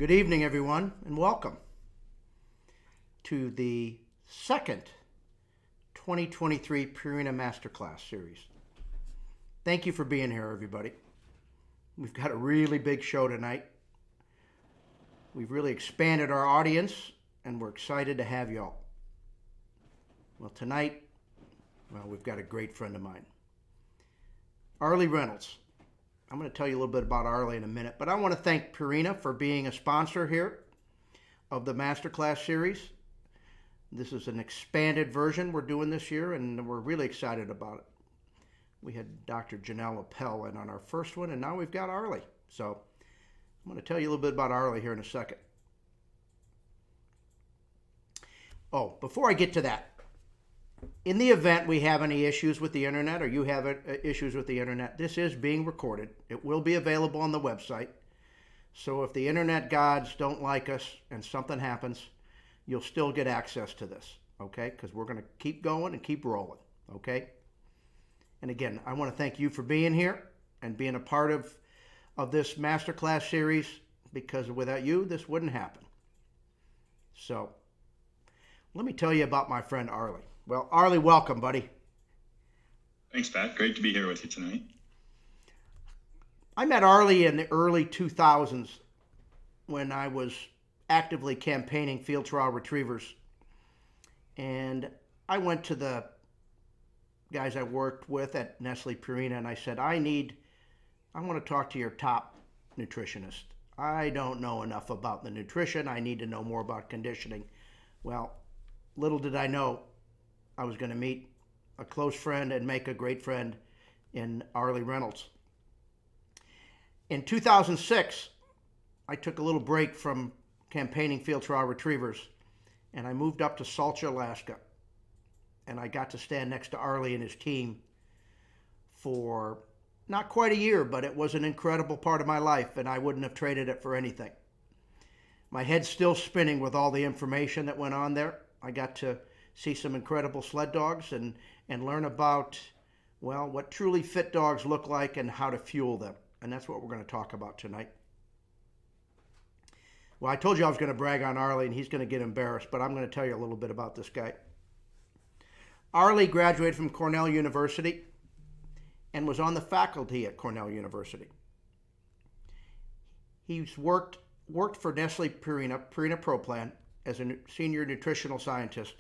Good evening, everyone, and welcome to the second 2023 Purina Masterclass series. Thank you for being here, everybody. We've got a really big show tonight. We've really expanded our audience, and we're excited to have y'all. Well, tonight, we've got a great friend of mine, Arleigh Reynolds. I'm going to tell you a little bit about Arleigh in a minute, but I want to thank Purina for being a sponsor here of the Masterclass series. This is an expanded version we're doing this year, and we're really excited about it. We had Dr. Janelle Appel in on our first one, and now we've got Arleigh. So I'm going to tell you a little bit about Arleigh here in a second. Oh, before I get to that, in the event we have any issues with the internet or you have issues with the internet, this is being recorded. It will be available on the website. So if the internet gods don't like us and something happens, you'll still get access to this, okay? Because we're going to keep going and keep rolling, okay? And again, I want to thank you for being here and being a part of this Masterclass series, because without you, this wouldn't happen. So let me tell you about my friend Arleigh. Well, Arleigh, welcome, buddy. Thanks, Pat. Great to be here with you tonight. I met Arleigh in the early 2000s when I was actively campaigning field trial retrievers. And I went to the guys I worked with at Nestle Purina, and I said, I want to talk to your top nutritionist. I don't know enough about the nutrition. I need to know more about conditioning. Well, little did I know I was going to meet a close friend and make a great friend in Arleigh Reynolds. In 2006, I took a little break from campaigning field trial retrievers, and I moved up to Salcha, Alaska. And I got to stand next to Arleigh and his team for not quite a year, but it was an incredible part of my life, and I wouldn't have traded it for anything. My head's still spinning with all the information that went on there. I got to see some incredible sled dogs and learn about, what truly fit dogs look like and how to fuel them. And that's what we're going to talk about tonight. Well, I told you I was going to brag on Arleigh, and he's going to get embarrassed, but I'm going to tell you a little bit about this guy. Arleigh graduated from Cornell University and was on the faculty at Cornell University. He's worked for Nestle Purina Pro Plan as a senior nutritional scientist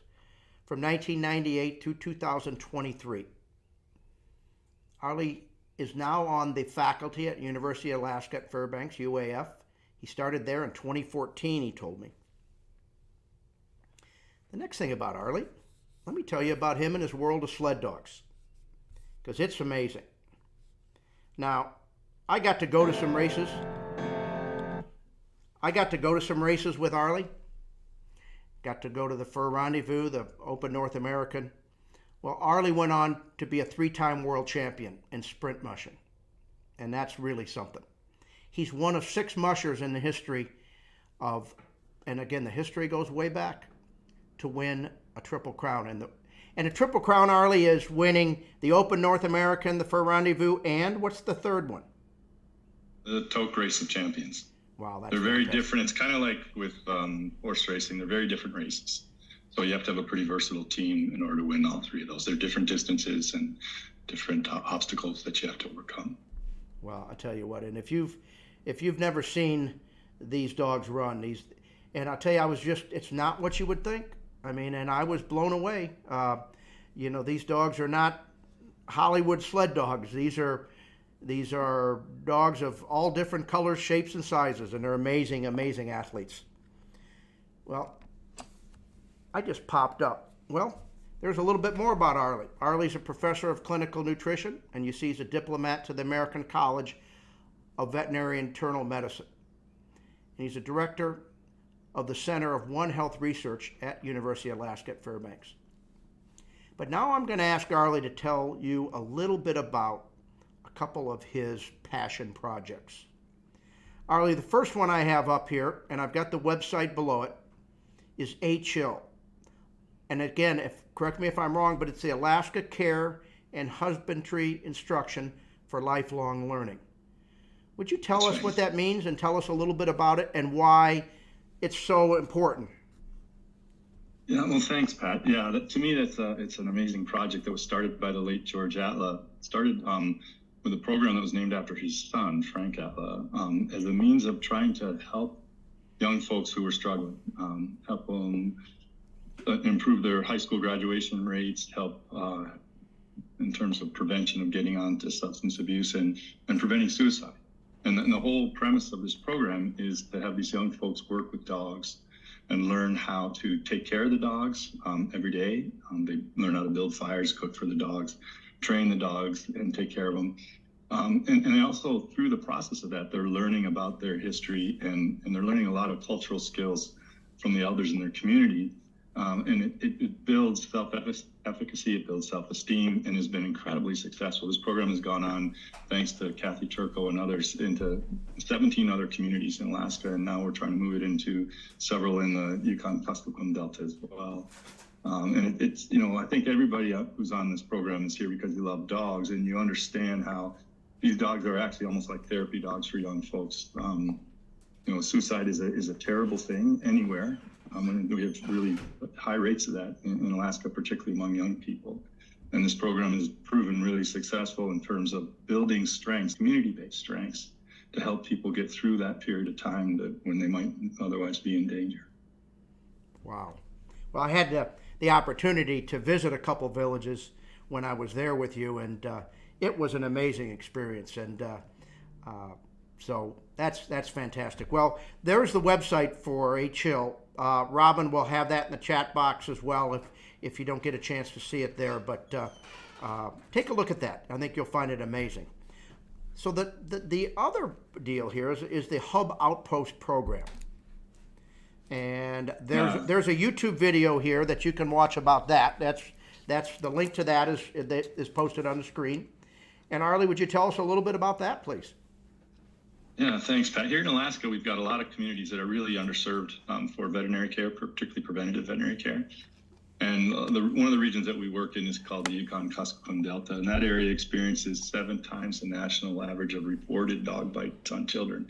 from 1998 to 2023. Arleigh is now on the faculty at University of Alaska at Fairbanks, UAF. He started there in 2014, he told me. The next thing about Arleigh, let me tell you about him and his world of sled dogs, because it's amazing. Now, I got to go to some races. With Arleigh. Got to go to the Fur Rendezvous, the Open North American. Well, Arleigh went on to be a 3-time world champion in sprint mushing, and that's really something. He's one of 6 mushers in the history of, and again, the history goes way back, to win a Triple Crown. And a Triple Crown, Arleigh, is winning the Open North American, the Fur Rendezvous, and what's the third one? The Toke Race of Champions. Wow, they're very different. It's kind of like with horse racing. They're very different races. So you have to have a pretty versatile team in order to win all 3 of those. They're different distances and different obstacles that you have to overcome. Well, I tell you what, and if you've never seen these dogs run, and I'll tell you, it's not what you would think. I mean, and I was blown away. These dogs are not Hollywood sled dogs. These are dogs of all different colors, shapes, and sizes, and they're amazing, amazing athletes. Well, I just popped up. Well, there's a little bit more about Arleigh. Arleigh's a professor of clinical nutrition, and you see he's a diplomat to the American College of Veterinary Internal Medicine. And he's a director of the Center of One Health Research at University of Alaska at Fairbanks. But now I'm going to ask Arleigh to tell you a little bit about a couple of his passion projects. Arleigh, the first one I have up here, and I've got the website below it, is A-Chill. And again, correct me if I'm wrong, but it's the Alaska Care and Husbandry Instruction for Lifelong Learning. Would you tell That's us right. what that means and tell us a little bit about it and why it's so important? Yeah, well, thanks, Pat. Yeah, to me, it's an amazing project that was started by the late George Atla. It started with a program that was named after his son, Frank Atla, as a means of trying to help young folks who were struggling, help them improve their high school graduation rates, help in terms of prevention of getting on to substance abuse and preventing suicide. And the whole premise of this program is to have these young folks work with dogs and learn how to take care of the dogs every day. They learn how to build fires, cook for the dogs, train the dogs, and take care of them. And also through the process of that, they're learning about their history and they're learning a lot of cultural skills from the elders in their community. And it builds self-efficacy, it builds self-esteem, and has been incredibly successful. This program has gone on, thanks to Kathy Turco and others, into 17 other communities in Alaska, and now we're trying to move it into several in the Yukon-Kuskokwim Delta as well. And it's, I think everybody who's on this program is here because you love dogs, and you understand how these dogs are actually almost like therapy dogs for young folks. Suicide is a terrible thing anywhere. And we have really high rates of that in Alaska, particularly among young people. And this program has proven really successful in terms of building strengths, community-based strengths, to help people get through that period of time when they might otherwise be in danger. Wow. Well, I had the opportunity to visit a couple villages when I was there with you, and it was an amazing experience. And so that's fantastic. Well, there's the website for HIL. Robin will have that in the chat box as well if you don't get a chance to see it there. But take a look at that. I think you'll find it amazing. So the other deal here is the Hub Outpost program. And there's a YouTube video here that you can watch about that. That's the link to that is posted on the screen. And Arleigh, would you tell us a little bit about that, please? Yeah, thanks, Pat. Here in Alaska, we've got a lot of communities that are really underserved for veterinary care, particularly preventative veterinary care. And one of the regions that we work in is called the Yukon-Kuskokwim Delta, and that area experiences 7 times the national average of reported dog bites on children.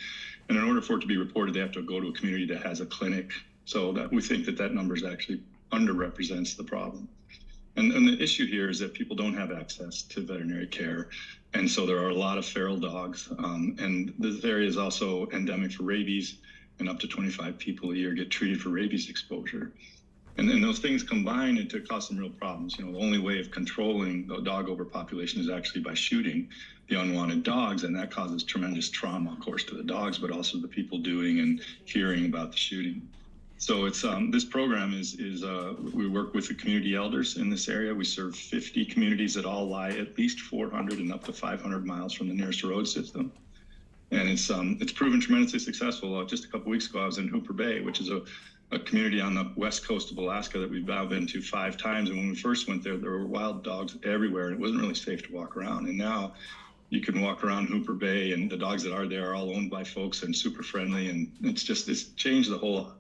And in order for it to be reported, they have to go to a community that has a clinic. So that we think that number is actually underrepresents the problem. And the issue here is that people don't have access to veterinary care. And so there are a lot of feral dogs. And this area is also endemic for rabies, and up to 25 people a year get treated for rabies exposure. And then those things combine to cause some real problems. The only way of controlling the dog overpopulation is actually by shooting the unwanted dogs. And that causes tremendous trauma, of course, to the dogs, but also the people doing and hearing about the shooting. So it's this program is we work with the community elders in this area. We serve 50 communities that all lie at least 400 and up to 500 miles from the nearest road system. And it's proven tremendously successful. Just a couple weeks ago, I was in Hooper Bay, which is a community on the west coast of Alaska that we've now been to 5 times. And when we first went there were wild dogs everywhere, and it wasn't really safe to walk around. And now you can walk around Hooper Bay, and the dogs that are there are all owned by folks and super friendly. And it's changed the whole,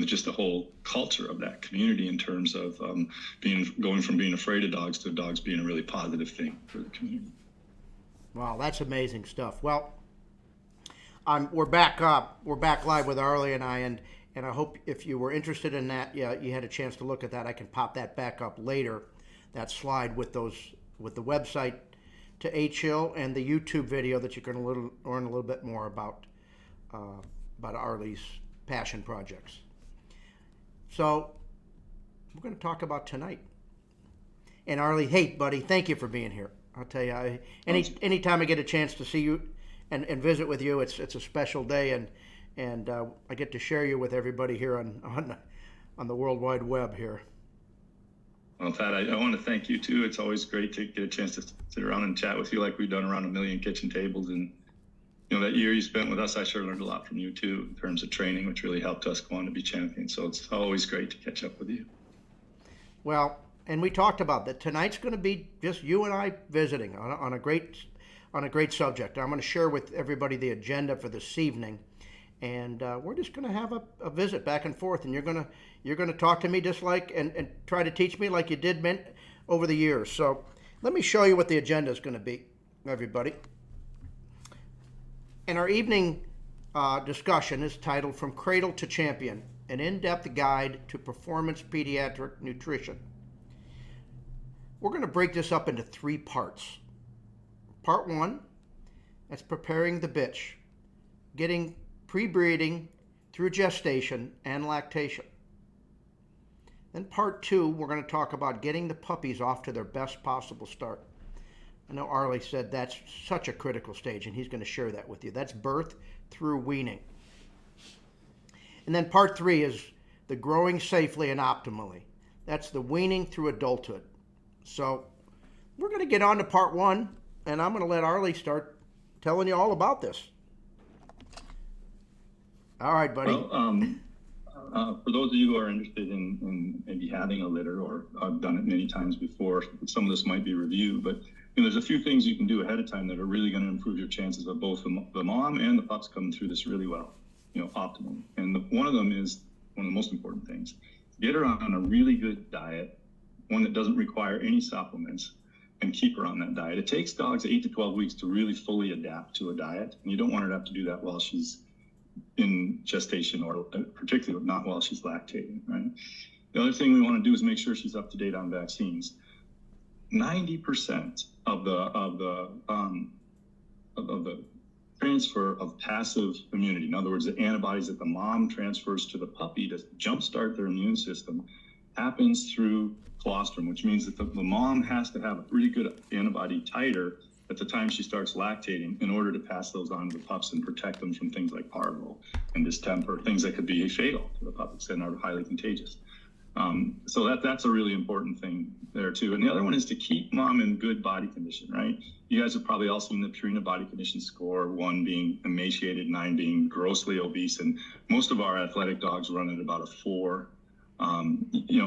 just the whole culture of that community in terms of going from being afraid of dogs to dogs being a really positive thing for the community. Wow, that's amazing stuff. Well, we're back live with Arleigh and I, and I hope if you were interested in that, you had a chance to look at that. I can pop that back up later, that slide with the website to HIL and the YouTube video that you can learn a little bit more about Arleigh's passion projects. So we're going to talk about tonight. And Arleigh, hey, buddy, thank you for being here. I'll tell you, anytime I get a chance to see you and visit with you, it's a special day, and I get to share you with everybody here on the World Wide Web here. Well, Pat, I want to thank you too. It's always great to get a chance to sit around and chat with you like we've done around 1 million kitchen tables. And that year you spent with us, I sure learned a lot from you too in terms of training, which really helped us go on to be champions. So it's always great to catch up with you. Well, and we talked about that. Tonight's going to be just you and I visiting on a great subject. I'm going to share with everybody the agenda for this evening, and we're just going to have a visit back and forth. And you're going to talk to me just like and try to teach me like you did over the years. So let me show you what the agenda is going to be, everybody. And our evening discussion is titled From Cradle to Champion, an in-depth guide to performance pediatric nutrition. We're going to break this up into 3 parts. Part 1, that's preparing the bitch, getting pre-breeding through gestation and lactation. Then part 2, we're going to talk about getting the puppies off to their best possible start. I know Arleigh said that's such a critical stage, and he's going to share that with you. That's birth through weaning. And then part 3 is the growing safely and optimally. That's the weaning through adulthood. So we're going to get on to part 1, and I'm going to let Arleigh start telling you all about this. All right, buddy. Well, for those of you who are interested in maybe having a litter, or I've done it many times before, some of this might be review, but there's a few things you can do ahead of time that are really going to improve your chances of both the mom and the pups coming through this really well, optimally. And one of them is one of the most important things. Get her on a really good diet, one that doesn't require any supplements, and keep her on that diet. It takes dogs 8 to 12 weeks to really fully adapt to a diet, and you don't want her to have to do that while she's in gestation, or particularly not while she's lactating, right? The other thing we want to do is make sure she's up to date on vaccines. 90% of the transfer of passive immunity, in other words, the antibodies that the mom transfers to the puppy to jumpstart their immune system, happens through colostrum, which means that the mom has to have a pretty good antibody titer at the time she starts lactating in order to pass those on to the pups and protect them from things like parvo and distemper, things that could be fatal to the pups and are highly contagious. So that's a really important thing there too. And the other one is to keep mom in good body condition, right? You guys have probably all seen the Purina body condition score, 1 being emaciated, 9 being grossly obese, and most of our athletic dogs run at about a 4.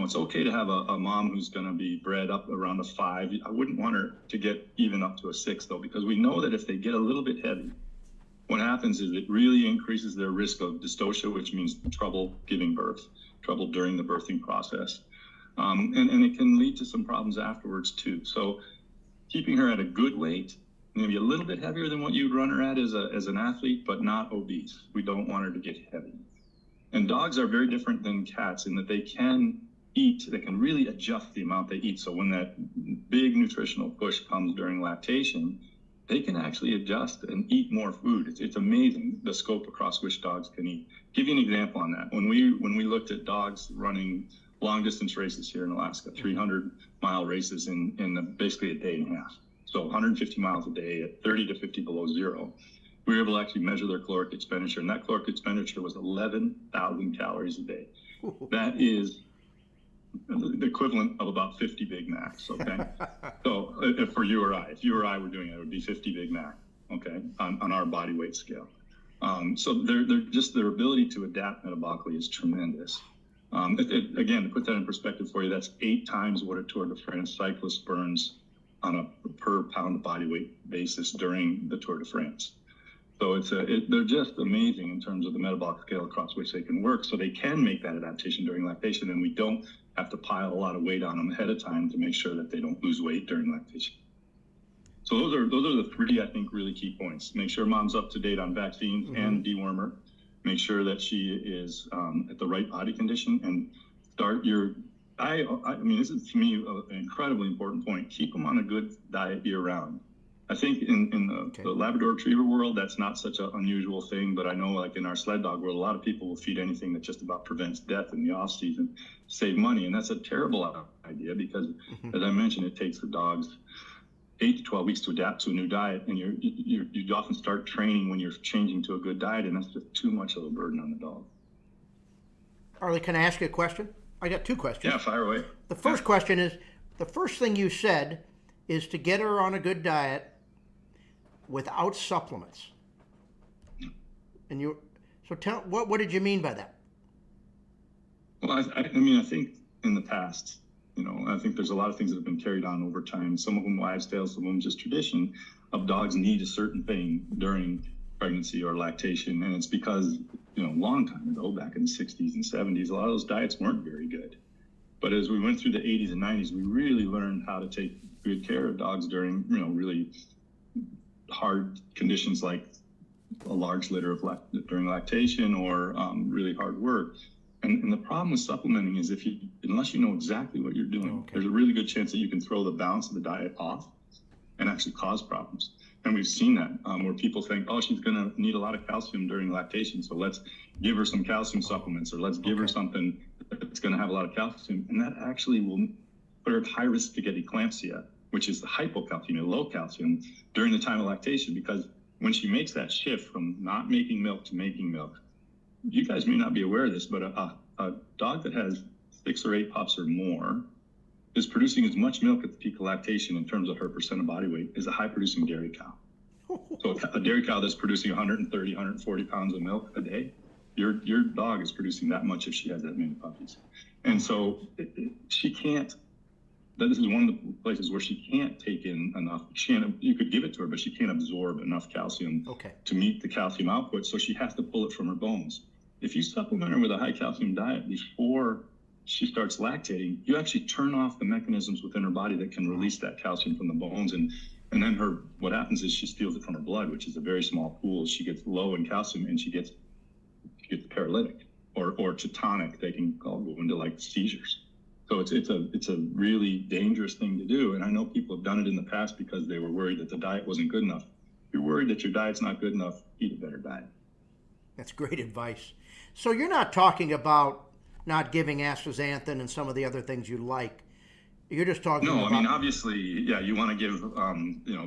It's okay to have a mom who's going to be bred up around a 5. I wouldn't want her to get even up to a 6 though, because we know that if they get a little bit heavy, what happens is it really increases their risk of dystocia, which means trouble giving birth, trouble during the birthing process. And it can lead to some problems afterwards too. So keeping her at a good weight, maybe a little bit heavier than what you'd run her at as an athlete, but not obese. We don't want her to get heavy. And dogs are very different than cats in that they can eat, they can really adjust the amount they eat. So when that big nutritional push comes during lactation, they can actually adjust and eat more food. It's amazing the scope across which dogs can eat. Give you an example on that. When we looked at dogs running long distance races here in Alaska, 300-mile races in basically a day and a half. So 150 miles a day at 30 to 50 below zero. We were able to actually measure their caloric expenditure, and that caloric expenditure was 11,000 calories a day. That is the equivalent of about 50 Big Macs, okay? So if you or I were doing it, it would be 50 Big Mac, okay, on our body weight scale. So their ability to adapt metabolically is tremendous. Again, to put that in perspective for you, that's 8 times what a Tour de France cyclist burns on a per pound body weight basis during the Tour de France. So they're just amazing in terms of the metabolic scale across which they can work. So they can make that adaptation during lactation, and we don't have to pile a lot of weight on them ahead of time to make sure that they don't lose weight during lactation. So those are the 3, I think, really key points. Make sure mom's up to date on vaccines and dewormer. Make sure that she is at the right body condition, and start your. I mean, this is to me an incredibly important point. Keep them on a good diet year round. I think in the Labrador Retriever world, that's not such an unusual thing, but I know like in our sled dog world, a lot of people will feed anything that just about prevents death in the off season, save money. And that's a terrible idea because, as I mentioned, it takes the dogs 8 to 12 weeks to adapt to a new diet. And you often start training when you're changing to a good diet, and that's just too much of a burden on the dog. Arleigh, can I ask you a question? I got 2 questions. Yeah, fire away. The first question is, the first thing you said is to get her on a good diet without supplements. And what did you mean by that? Well, I mean, I think in the past, I think there's a lot of things that have been carried on over time. Some of them wives' tales, some of them just tradition of dogs need a certain thing during pregnancy or lactation. And it's because, long time ago, back in the 60s and 70s, a lot of those diets weren't very good. But as we went through the 80s and 90s, we really learned how to take good care of dogs during, really hard conditions like a large litter of during lactation or really hard work. And the problem with supplementing is unless you know exactly what you're doing, Okay. there's a really good chance that you can throw the balance of the diet off and actually cause problems. And we've seen that where people think, oh, she's going to need a lot of calcium during lactation, so let's give her some calcium supplements, or let's give her something that's going to have a lot of calcium. And that actually will put her at high risk to get eclampsia, which is the hypocalcemia, low calcium, during the time of lactation. Because when she makes that shift from not making milk to making milk, you guys may not be aware of this, but a dog that has 6 or 8 pups or more is producing as much milk at the peak of lactation in terms of her percent of body weight as a high-producing dairy cow. So a dairy cow that's producing 130, 140 pounds of milk a day, your dog is producing that much if she has that many puppies. And so she can't, this is one of the places where she can't take in enough. You could give it to her, but she can't absorb enough calcium to meet the calcium output, so she has to pull it from her bones. If you supplement her with a high calcium diet before she starts lactating, you actually turn off the mechanisms within her body that can release that calcium from the bones. And then what happens is she steals it from her blood, which is a very small pool. She gets low in calcium and she gets paralytic or tetanic. They can go into like seizures. So it's a really dangerous thing to do. And I know people have done it in the past because they were worried that the diet wasn't good enough. If you're worried that your diet's not good enough, eat a better diet. That's great advice. So you're not talking about not giving astaxanthin and some of the other things you like. You're just talking about... No, I mean, obviously, yeah, you want to give,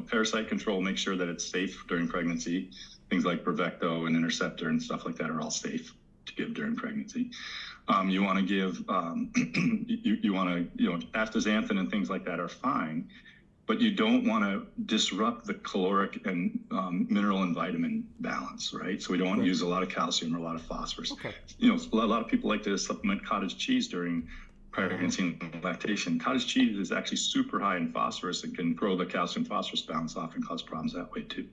parasite control, make sure that it's safe during pregnancy. Things like Bravecto and Interceptor and stuff like that are all safe to give during pregnancy. You want to give, astaxanthin and things like that are fine, but you don't want to disrupt the caloric and mineral and vitamin balance, right? So we don't want to use a lot of calcium or a lot of phosphorus. Okay. A lot of people like to supplement cottage cheese during pregnancy and lactation. Cottage cheese is actually super high in phosphorus and can throw the calcium phosphorus balance off and cause problems that way too.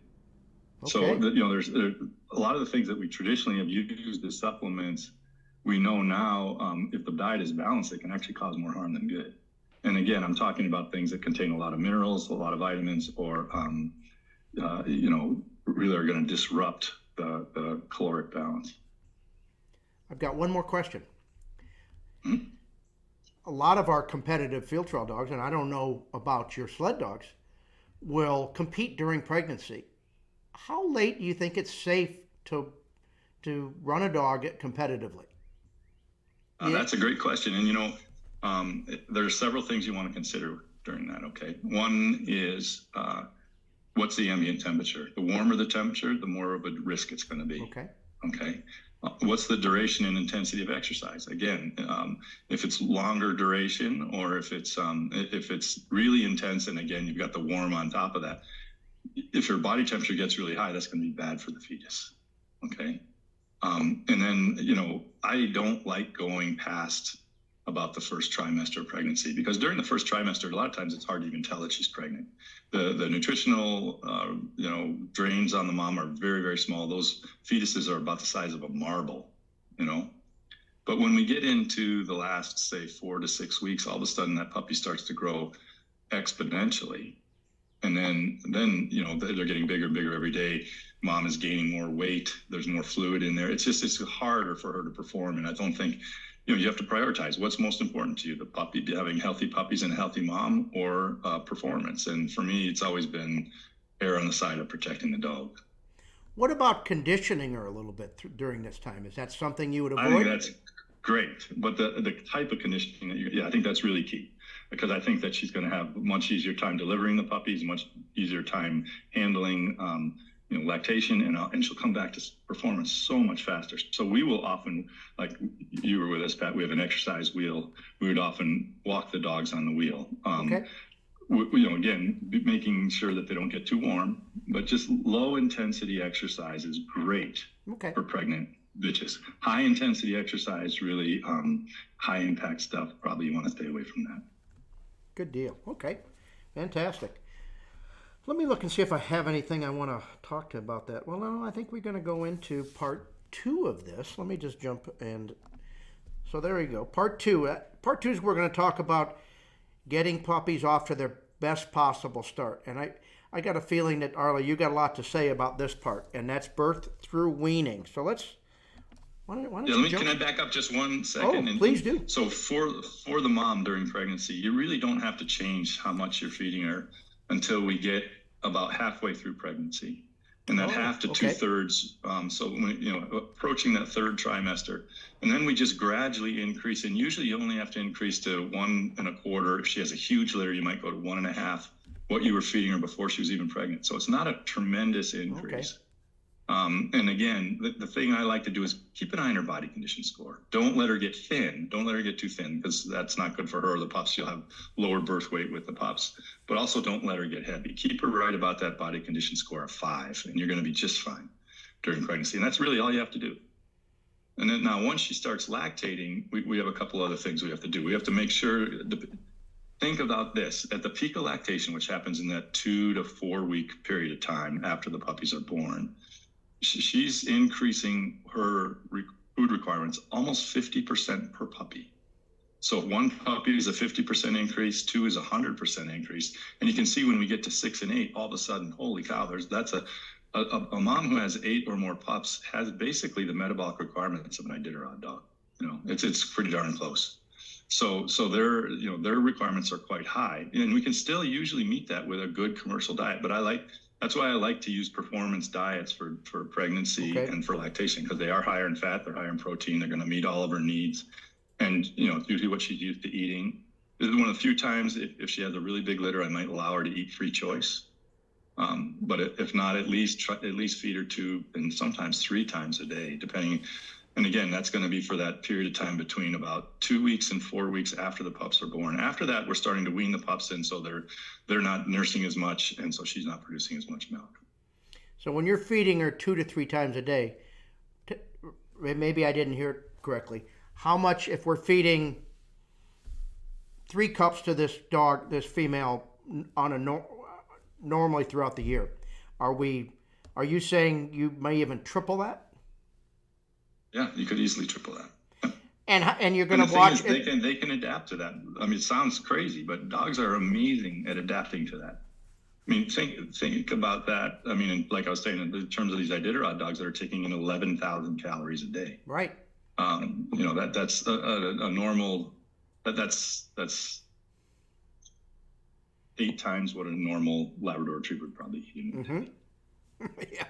Okay. So there's a lot of the things that we traditionally have used as supplements. We know now if the diet is balanced, it can actually cause more harm than good. And again, I'm talking about things that contain a lot of minerals, a lot of vitamins, or really are going to disrupt the caloric balance. I've got one more question. Hmm? A lot of our competitive field trial dogs, and I don't know about your sled dogs, will compete during pregnancy. How late do you think it's safe to run a dog competitively? That's a great question. And, there are several things you want to consider during that, okay? One is what's the ambient temperature? The warmer the temperature, the more of a risk it's going to be. Okay. What's the duration and intensity of exercise? Again, if it's longer duration or if it's really intense, and again, you've got the warm on top of that, if your body temperature gets really high, that's going to be bad for the fetus. Okay. And then, I don't like going past about the first trimester of pregnancy, because during the first trimester, a lot of times it's hard to even tell that she's pregnant. The nutritional, drains on the mom are very, very small. Those fetuses are about the size of a marble, But when we get into the last, say, 4 to 6 weeks, all of a sudden that puppy starts to grow exponentially. And then they're getting bigger and bigger every day. Mom is gaining more weight. There's more fluid in there. It's harder for her to perform. And I don't think, you have to prioritize what's most important to you, the puppy, having healthy puppies and a healthy mom, or performance. And for me, it's always been err on the side of protecting the dog. What about conditioning her a little bit during this time? Is that something you would avoid? I think that's great. But the type of conditioning I think that's really key. Because I think that she's going to have a much easier time delivering the puppies, much easier time handling, lactation, and she'll come back to performance so much faster. So we will often, like you were with us, Pat, we have an exercise wheel. We would often walk the dogs on the wheel. Again, making sure that they don't get too warm, but just low intensity exercise is great for pregnant bitches. High intensity exercise, really high impact stuff, probably you want to stay away from that. Good deal. Okay. Fantastic. Let me look and see if I have anything I want to talk to about that. Well, no, I think we're going to go into part 2 of this. Let me just jump so there we go. Part 2. Part 2 is we're going to talk about getting puppies off to their best possible start. And I got a feeling that Arleigh, you got a lot to say about this part, and that's birth through weaning. So why don't Yeah, you can I jump? back up just one Oh, second? please do. So for the mom during pregnancy, you really don't have to change how much you're feeding her until we get about halfway through pregnancy, and that Oh, half to okay. 2/3. So when approaching that third trimester, and then we just gradually increase. And usually, you only have to increase to 1 1/4. If she has a huge litter, you might go to 1 1/2. What you were feeding her before she was even pregnant. So it's not a tremendous increase. Okay. And again, the thing I like to do is keep an eye on her body condition score. Don't let her get thin. Don't let her get too thin, because that's not good for her or the pups. She'll have lower birth weight with the pups. But also don't let her get heavy. Keep her right about that body condition score of 5, and you're going to be just fine during pregnancy. And that's really all you have to do. And then now, once she starts lactating, we have a couple other things we have to do. We have to make sure, think about this, at the peak of lactation, which happens in that 2 to 4 week period of time after the puppies are born, she's increasing her food requirements almost 50% per puppy. So if one puppy is a 50% increase, 2 is 100% increase. And you can see when we get to 6 and 8, all of a sudden, holy cow, that's a mom who has 8 or more pups has basically the metabolic requirements of an Iditarod dog. It's pretty darn close. So their requirements are quite high, and we can still usually meet that with a good commercial diet. But that's why I like to use performance diets for pregnancy and for lactation, because they are higher in fat, they're higher in protein, they're going to meet all of her needs. And it's usually what she's used to eating. This is one of the few times, if she has a really big litter, I might allow her to eat free choice. But if not, at least feed her 2 and sometimes 3 times a day, depending. And again, that's going to be for that period of time between about 2 weeks and 4 weeks after the pups are born. After that, we're starting to wean the pups in, so they're not nursing as much, and so she's not producing as much milk. So when you're feeding her 2 to 3 times a day, maybe I didn't hear it correctly. How much, if we're feeding 3 cups to this dog, this female, on normally throughout the year, are you saying you may even triple that? Yeah, you could easily triple that. And you're going And to the watch thing is, they can adapt to that. I mean, it sounds crazy, but dogs are amazing at adapting to that. I mean, think about that. I mean, like I was saying, in terms of these Iditarod dogs that are taking in 11,000 calories a day. Right. That's a normal. That's 8 times what a normal Labrador Retriever would probably eat. Mm-hmm. Yeah.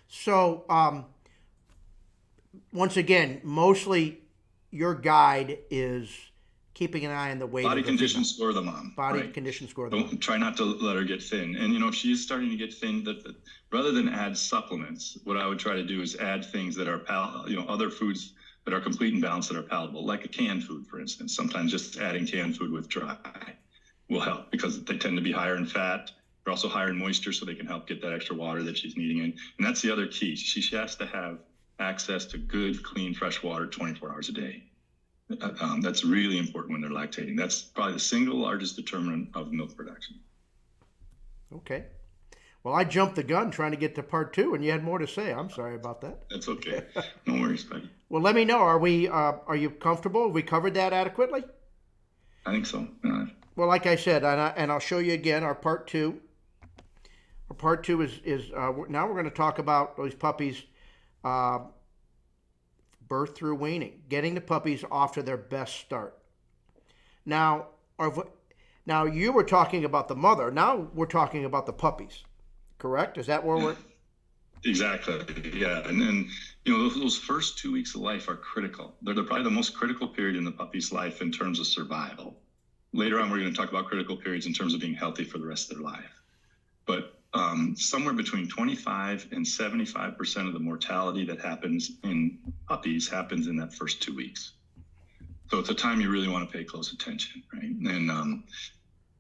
So once again, mostly your guide is keeping an eye on the weight. Body condition score of the mom. Body condition score of the mom. Don't try not to let her get thin. And if she is starting to get thin, rather than add supplements, what I would try to do is add things that are other foods that are complete and balanced, that are palatable, like a canned food, for instance. Sometimes just adding canned food with dry will help, because they tend to be higher in fat. They're also higher in moisture, so they can help get that extra water that she's needing in. And that's the other key. She has to have access to good, clean, fresh water 24 hours a day. That's really important when they're lactating. That's probably the single largest determinant of milk production. Okay. Well, I jumped the gun trying to get to part 2, and you had more to say. I'm sorry about that. That's okay. No worries, buddy. Well, let me know. Are you comfortable? Have we covered that adequately? I think so. Well, like I said, and I'll show you again our part 2. Our part 2 is now we're going to talk about those puppies, birth through weaning, getting the puppies off to their best start. Now you were talking about the mother. Now we're talking about the puppies. Correct? Is that where we're? Exactly. Yeah. And then, those first 2 weeks of life are critical. They're probably the most critical period in the puppy's life in terms of survival. Later on, we're going to talk about critical periods in terms of being healthy for the rest of their life. But somewhere between 25 and 75% of the mortality that happens in puppies happens in that first 2 weeks. So it's a time you really want to pay close attention, right? And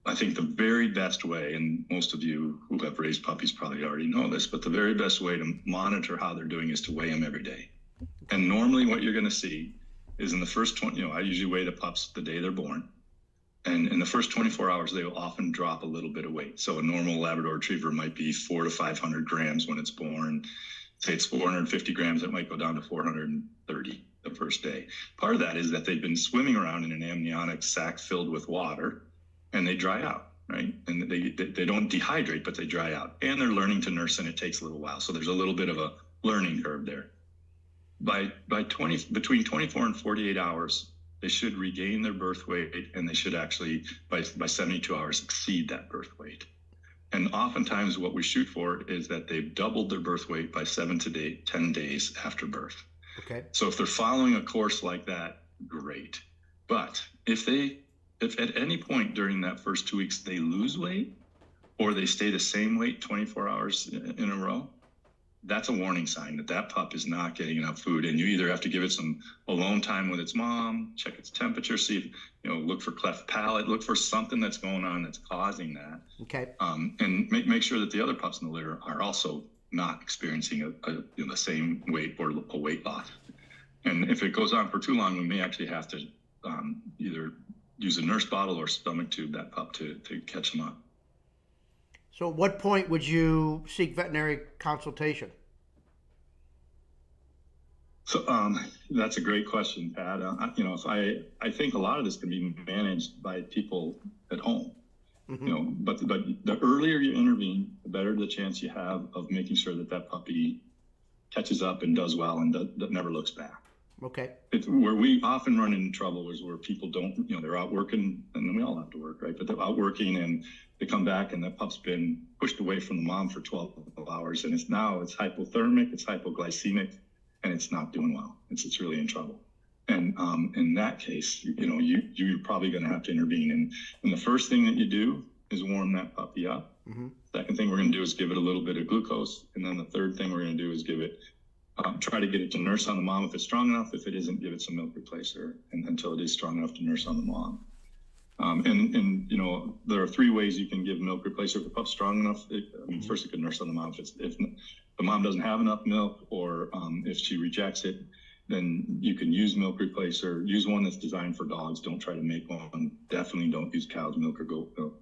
I think the very best way, and most of you who have raised puppies probably already know this, but the very best way to monitor how they're doing is to weigh them every day. And normally what you're going to see is in the first I usually weigh the pups the day they're born. And in the first 24 hours, they will often drop a little bit of weight. So a normal Labrador Retriever might be 400 to 500 grams when it's born. Say it's 450 grams, it might go down to 430 the first day. Part of that is that they've been swimming around in an amniotic sac filled with water, and they dry out. right? And they don't dehydrate, but they dry out. And they're learning to nurse, and it takes a little while. So there's a little bit of a learning curve there. Between 24 and 48 hours, they should regain their birth weight, and they should actually, by 72 hours, exceed that birth weight. And oftentimes what we shoot for is that they've doubled their birth weight by 7 to 10 days after birth. Okay. So if they're following a course like that, great. But if at any point during that first 2 weeks they lose weight, or they stay the same weight 24 hours in a row, that's a warning sign that pup is not getting enough food. And you either have to give it some alone time with its mom, check its temperature, see if, look for cleft palate, look for something that's going on that's causing that. Okay. And make sure that the other pups in the litter are also not experiencing the same weight or a weight loss. And if it goes on for too long, we may actually have to either use a nurse bottle or stomach tube that pup to catch them up. So at what point would you seek veterinary consultation? So that's a great question, Pat. I think a lot of this can be managed by people at home. Mm-hmm. But the earlier you intervene, the better the chance you have of making sure that puppy catches up and does well and never looks back. Okay. It's where we often run into trouble is where people don't, they're out working, and then we all have to work, right? But they're out working and they come back and that pup's been pushed away from the mom for 12 hours, and it's hypothermic, it's hypoglycemic, and it's not doing well. It's really in trouble. And in that case, you're probably going to have to intervene. And the first thing that you do is warm that puppy up. Mm-hmm. Second thing we're going to do is give it a little bit of glucose. And then the third thing we're going to do is give it, try to get it to nurse on the mom if it's strong enough. If it isn't, give it some milk replacer until it is strong enough to nurse on the mom. There are 3 ways you can give milk replacer if the pup's strong enough. First you can nurse on the mom. If the mom doesn't have enough milk, or if she rejects it, then you can use milk replacer. Use one that's designed for dogs. Don't try to make one. Definitely don't use cow's milk or goat milk.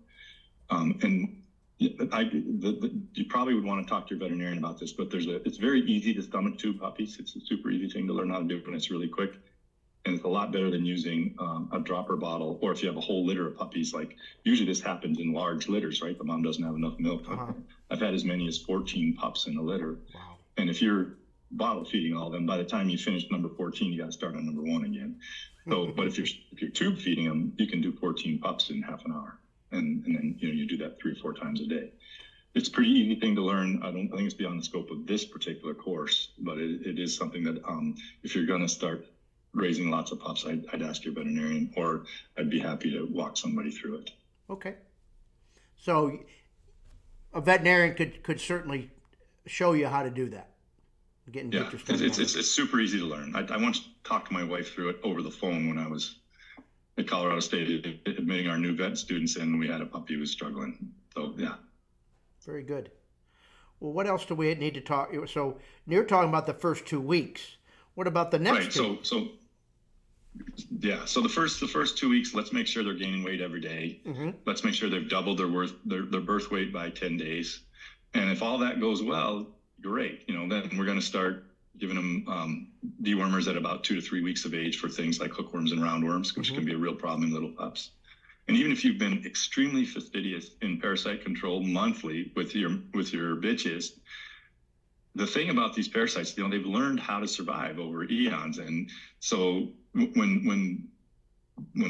You probably would want to talk to your veterinarian about this, but it's very easy to stomach tube puppies. It's a super easy thing to learn how to do, and it's really quick. And it's a lot better than using a dropper bottle, or if you have a whole litter of puppies. Like usually this happens in large litters, right? The mom doesn't have enough milk. Uh-huh. I've had as many as 14 pups in a litter. Wow. And if you're bottle feeding all of them, by the time you finish number 14, you got to start on number 1 again. So, but if you're tube feeding them, you can do 14 pups in half an hour, and then you do that 3 or 4 times a day. It's a pretty easy thing to learn. I think it's beyond the scope of this particular course, but it is something that if you're going to start raising lots of pups, I'd ask your veterinarian, or I'd be happy to walk somebody through it. Okay. So a veterinarian could certainly show you how to do that. It's super easy to learn. I once talked to my wife through it over the phone when I was at Colorado State admitting our new vet students, and we had a puppy who was struggling. So, yeah. Very good. Well, what else do we need to talk? So you're talking about the first 2 weeks. What about the next two? So the first 2 weeks, let's make sure they're gaining weight every day. Mm-hmm. Let's make sure they've doubled their birth weight by 10 days. And if all that goes well, great. Then we're going to start giving them dewormers at about 2 to 3 weeks of age for things like hookworms and roundworms, which can be a real problem in little pups. And even if you've been extremely fastidious in parasite control monthly with your bitches, the thing about these parasites, they've learned how to survive over eons. And so when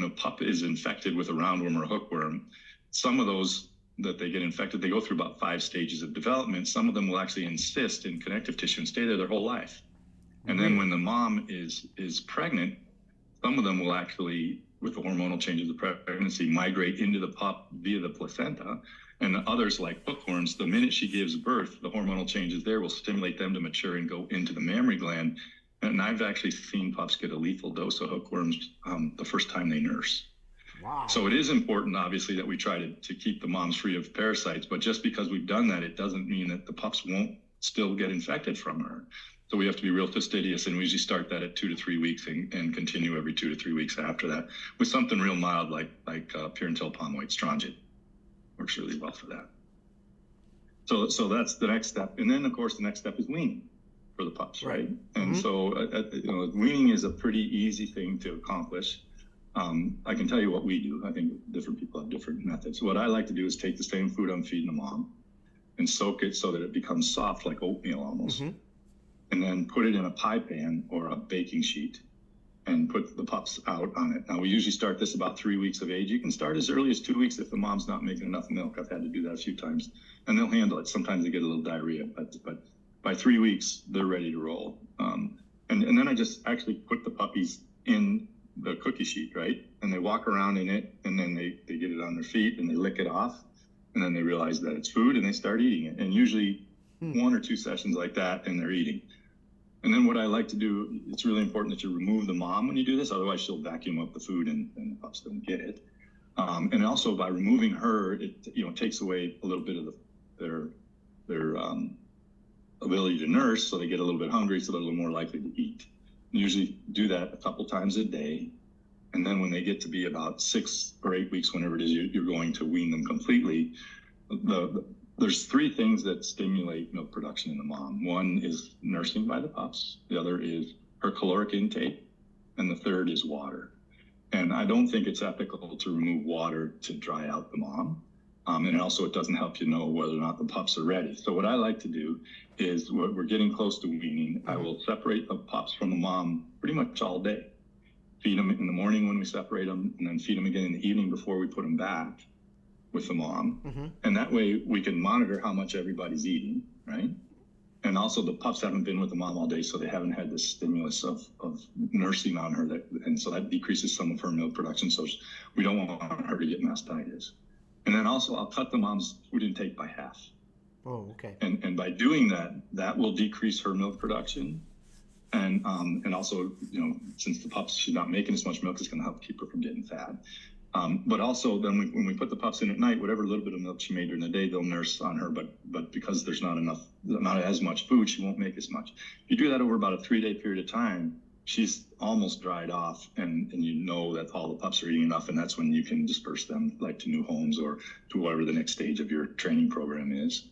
a pup is infected with a roundworm or a hookworm, some of those that they get infected, they go through about 5 stages of development. Some of them will actually insist in connective tissue and stay there their whole life. And then when the mom is pregnant, some of them will actually, with the hormonal changes of pregnancy, migrate into the pup via the placenta. And others, like hookworms, the minute she gives birth, the hormonal changes there will stimulate them to mature and go into the mammary gland. And I've actually seen pups get a lethal dose of hookworms the first time they nurse. Wow. So it is important, obviously, that we try to keep the moms free of parasites. But just because we've done that, it doesn't mean that the pups won't still get infected from her. So we have to be real fastidious, and we usually start that at 2 to 3 weeks and continue every 2 to 3 weeks after that with something real mild like Purina palm white strongyte. Works really well for that. So that's the next step. And then, of course, the next step is weaning for the pups, right? And so weaning is a pretty easy thing to accomplish. I can tell you what we do. I think different people have different methods. What I like to do is take the same food I'm feeding the mom and soak it so that it becomes soft, like oatmeal almost, and then put it in a pie pan or a baking sheet and put the pups out on it. Now, we usually start this about 3 weeks of age. You can start as early as 2 weeks if the mom's not making enough milk. I've had to do that a few times, and they'll handle it. Sometimes they get a little diarrhea, but by 3 weeks, they're ready to roll. And then I just actually put the puppies in the cookie sheet, right? And they walk around in it, and then they get it on their feet, and they lick it off, and then they realize that it's food, and they start eating it. And usually 1 or 2 sessions like that, and they're eating. And then what I like to do, it's really important that you remove the mom when you do this, otherwise she'll vacuum up the food and the pups don't get it. And also by removing her, it takes away a little bit of their ability to nurse, so they get a little bit hungry, so they're a little more likely to eat. Usually do that a couple times a day. And then when they get to be about 6 or 8 weeks, whenever it is you're going to wean them completely, there's 3 things that stimulate milk production in the mom. One is nursing by the pups. The other is her caloric intake. And the third is water. And I don't think it's ethical to remove water to dry out the mom. And also it doesn't help you know whether or not the pups are ready. So what I like to do is we're getting close to weaning. I will separate the pups from the mom pretty much all day. Feed them in the morning when we separate them, and then feed them again in the evening before we put them back with the mom. And that way we can monitor how much everybody's eating, right? And also the pups haven't been with the mom all day, so they haven't had this stimulus of nursing on her, and so that decreases some of her milk production, so we don't want her to get mastitis. And then also I'll cut the mom's food intake by half. Oh, okay. And by doing that, that will decrease her milk production. And also, since the pups, she's not making as much milk, it's going to help keep her from getting fat. But also then when we put the pups in at night, whatever little bit of milk she made during the day, they'll nurse on her. But because there's not as much food, she won't make as much. If you do that over about a 3-day period of time, she's almost dried off, and you know that all the pups are eating enough, and that's when you can disperse them like to new homes or to whatever the next stage of your training program is.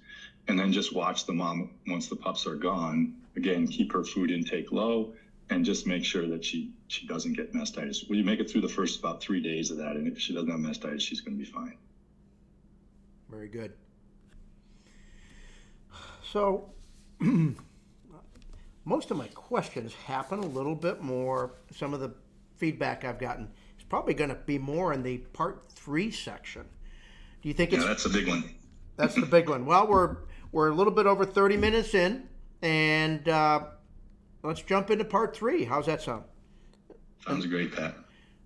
And then just watch the mom once the pups are gone. Again, keep her food intake low and just make sure that she doesn't get mastitis. Well, you make it through the first about 3 days of that, and if she doesn't have mastitis, she's going to be fine. Very good. So most of my questions happen a little bit more. Some of the feedback I've gotten is probably going to be more in the part 3 section. Do you think it's... Yeah, that's a big one. That's the big one. Well, we're a little bit over 30 minutes in, and let's jump into part 3. How's that sound? Sounds great, Pat.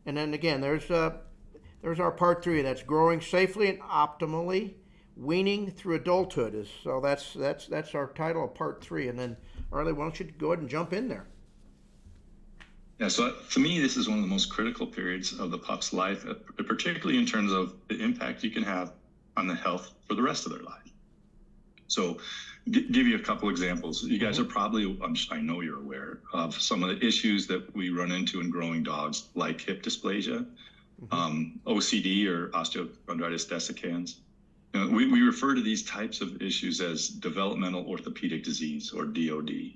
And then again, there's our part 3. That's growing safely and optimally, weaning through adulthood. So that's our title of part 3. And then, Arleigh, why don't you go ahead and jump in there? Yeah, so to me, this is one of the most critical periods of the pup's life, particularly in terms of the impact you can have on the health for the rest of their life. So give you a couple examples. You guys are probably, I know you're aware of some of the issues that we run into in growing dogs, like hip dysplasia, OCD or osteochondritis dissecans. We refer to these types of issues as developmental orthopedic disease, or DOD.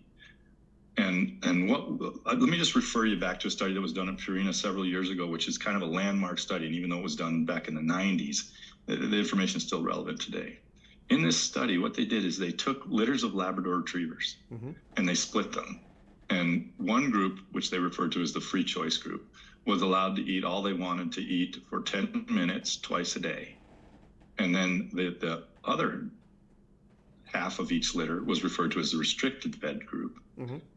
And let me just refer you back to a study that was done at Purina several years ago, which is kind of a landmark study. And even though it was done back in the 90s, the information is still relevant today. In this study, what they did is they took litters of Labrador retrievers and they split them. And one group, which they referred to as the free choice group, was allowed to eat all they wanted to eat for 10 minutes twice a day. And then the other half of each litter was referred to as the restricted fed group.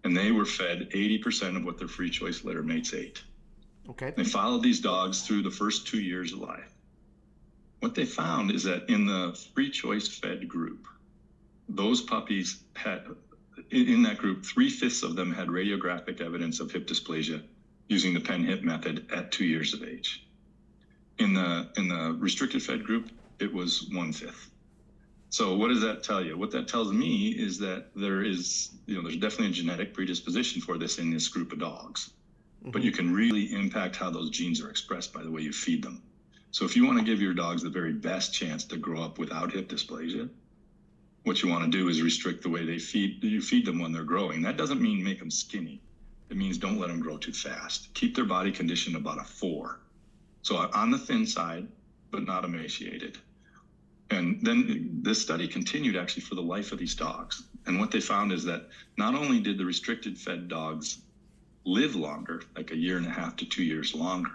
And they were fed 80% of what their free choice litter mates ate. Okay. They followed these dogs through the first 2 years of life. What they found is that in the free choice fed group, those puppies had, in that group, 3/5 of them had radiographic evidence of hip dysplasia using the Penn hip method at 2 years of age. In the restricted fed group, it was 1/5. So what does that tell you? What that tells me is that there's definitely a genetic predisposition for this in this group of dogs, but you can really impact how those genes are expressed by the way you feed them. So if you want to give your dogs the very best chance to grow up without hip dysplasia, what you want to do is restrict the way you feed them when they're growing. That doesn't mean make them skinny. It means don't let them grow too fast. Keep their body condition about a 4. So on the thin side, but not emaciated. And then this study continued actually for the life of these dogs. And what they found is that not only did the restricted fed dogs live longer, like a year and a half to 2 years longer,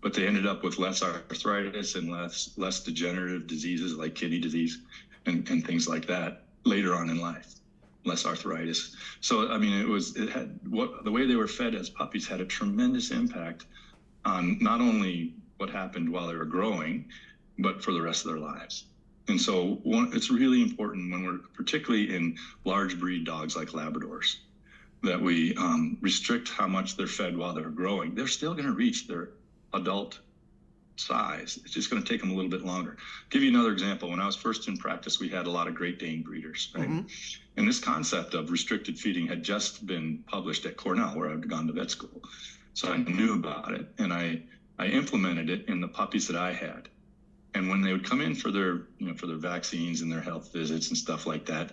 but they ended up with less arthritis and less degenerative diseases like kidney disease and things like that later on in life, less arthritis. So, I mean, the way they were fed as puppies had a tremendous impact on not only what happened while they were growing, but for the rest of their lives. And so it's really important when we're particularly in large breed dogs like Labradors, that we restrict how much they're fed while they're growing. They're still going to reach their adult size. It's just going to take them a little bit longer. I'll give you another example. When I was first in practice, we had a lot of Great Dane breeders, right? Mm-hmm. And this concept of restricted feeding had just been published at Cornell, where I'd gone to vet school. So I knew about it, and I implemented it in the puppies that I had. And when they would come in for their vaccines and their health visits and stuff like that,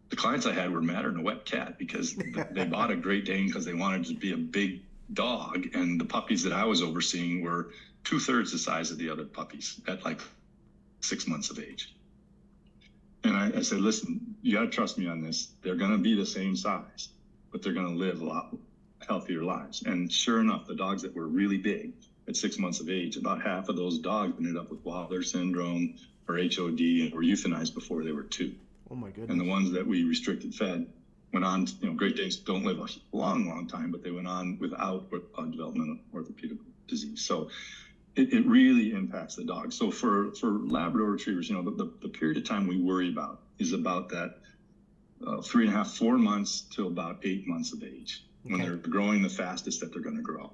the clients I had were madder than a wet cat, because they bought a Great Dane because they wanted to be a big dog, and the puppies that I was overseeing were 2/3 the size of the other puppies at like 6 months of age. And I said, listen, you got to trust me on this. They're going to be the same size, but they're going to live a lot healthier lives. And sure enough, the dogs that were really big at 6 months of age, about half of those dogs ended up with Wobbler syndrome or HOD and were euthanized before they were 2. Oh my goodness. And the ones that we restricted fed went on, Great Danes don't live a long time, but they went on without developmental orthopedic disease. So it really impacts the dog. So for Labrador Retrievers, the period of time we worry about is about that 3.5, 4 months to about 8 months of age, when they're growing the fastest that they're going to grow.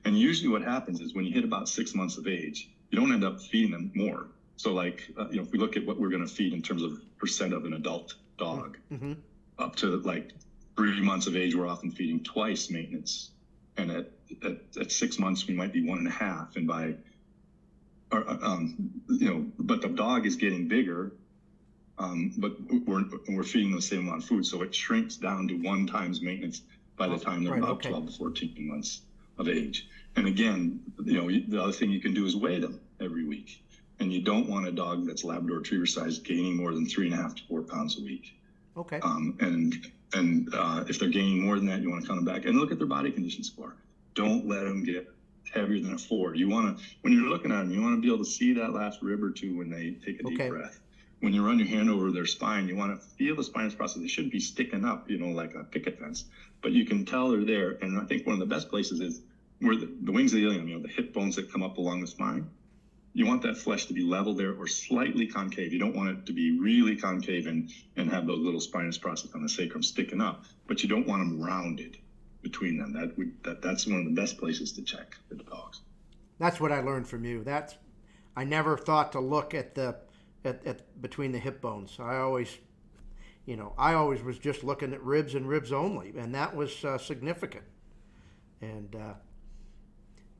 And usually what happens is when you hit about 6 months of age, you don't end up feeding them more. So like, if we look at what we're going to feed in terms of percent of an adult dog, mm-hmm. up to like 3 months of age, we're often feeding twice maintenance. And at 6 months, we might be 1.5. And by, but the dog is getting bigger, but we're feeding the same amount of food. So it shrinks down to 1 times maintenance by the time they're about 12 to 14 months of age. And again, the other thing you can do is weigh them every week. And you don't want a dog that's Labrador Retriever size gaining more than 3.5 to 4 pounds a week. Okay. And if they're gaining more than that, you want to count them back and look at their body condition score. Don't let them get heavier than a 4. You want to, when you're looking at them, you want to be able to see that last rib or two when they take a deep breath. When you run your hand over their spine, you want to feel the spinous process. They shouldn't be sticking up, like a picket fence, but you can tell they're there. And I think one of the best places is where the wings of the ilium, the hip bones that come up along the spine. You want that flesh to be level there or slightly concave. You don't want it to be really concave and have those little spinous process on the sacrum sticking up, but you don't want them rounded between them. That's one of the best places to check for the dogs. That's what I learned from you. I never thought to look at between the hip bones. I always was just looking at ribs and ribs only, and that was significant. And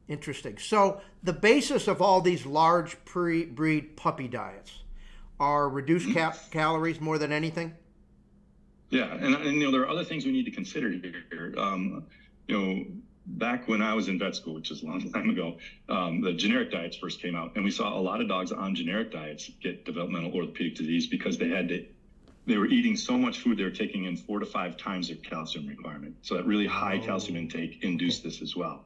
interesting. So the basis of all these large breed puppy diets are reduced calories more than anything? Yeah, and there are other things we need to consider here. Back when I was in vet school, which is a long time ago, the generic diets first came out, and we saw a lot of dogs on generic diets get developmental orthopedic disease because they were eating so much food, they were taking in 4 to 5 times their calcium requirement. So that really high calcium intake induced this as well.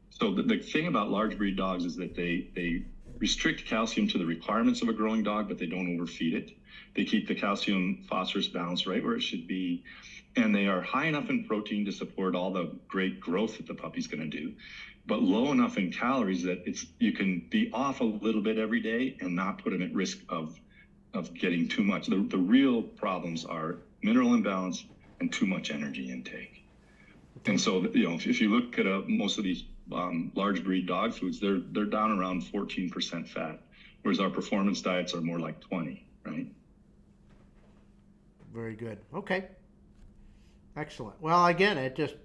So the thing about large breed dogs is that they restrict calcium to the requirements of a growing dog, but they don't overfeed it. They keep the calcium phosphorus balance right where it should be. And they are high enough in protein to support all the great growth that the puppy's going to do, but low enough in calories that you can be off a little bit every day and not put them at risk of getting too much. The real problems are mineral imbalance and too much energy intake. And so, if you look at most of these large breed dog foods, they're down around 14% fat, whereas our performance diets are more like 20, right? Very good. Okay. Excellent. Well, again, it just,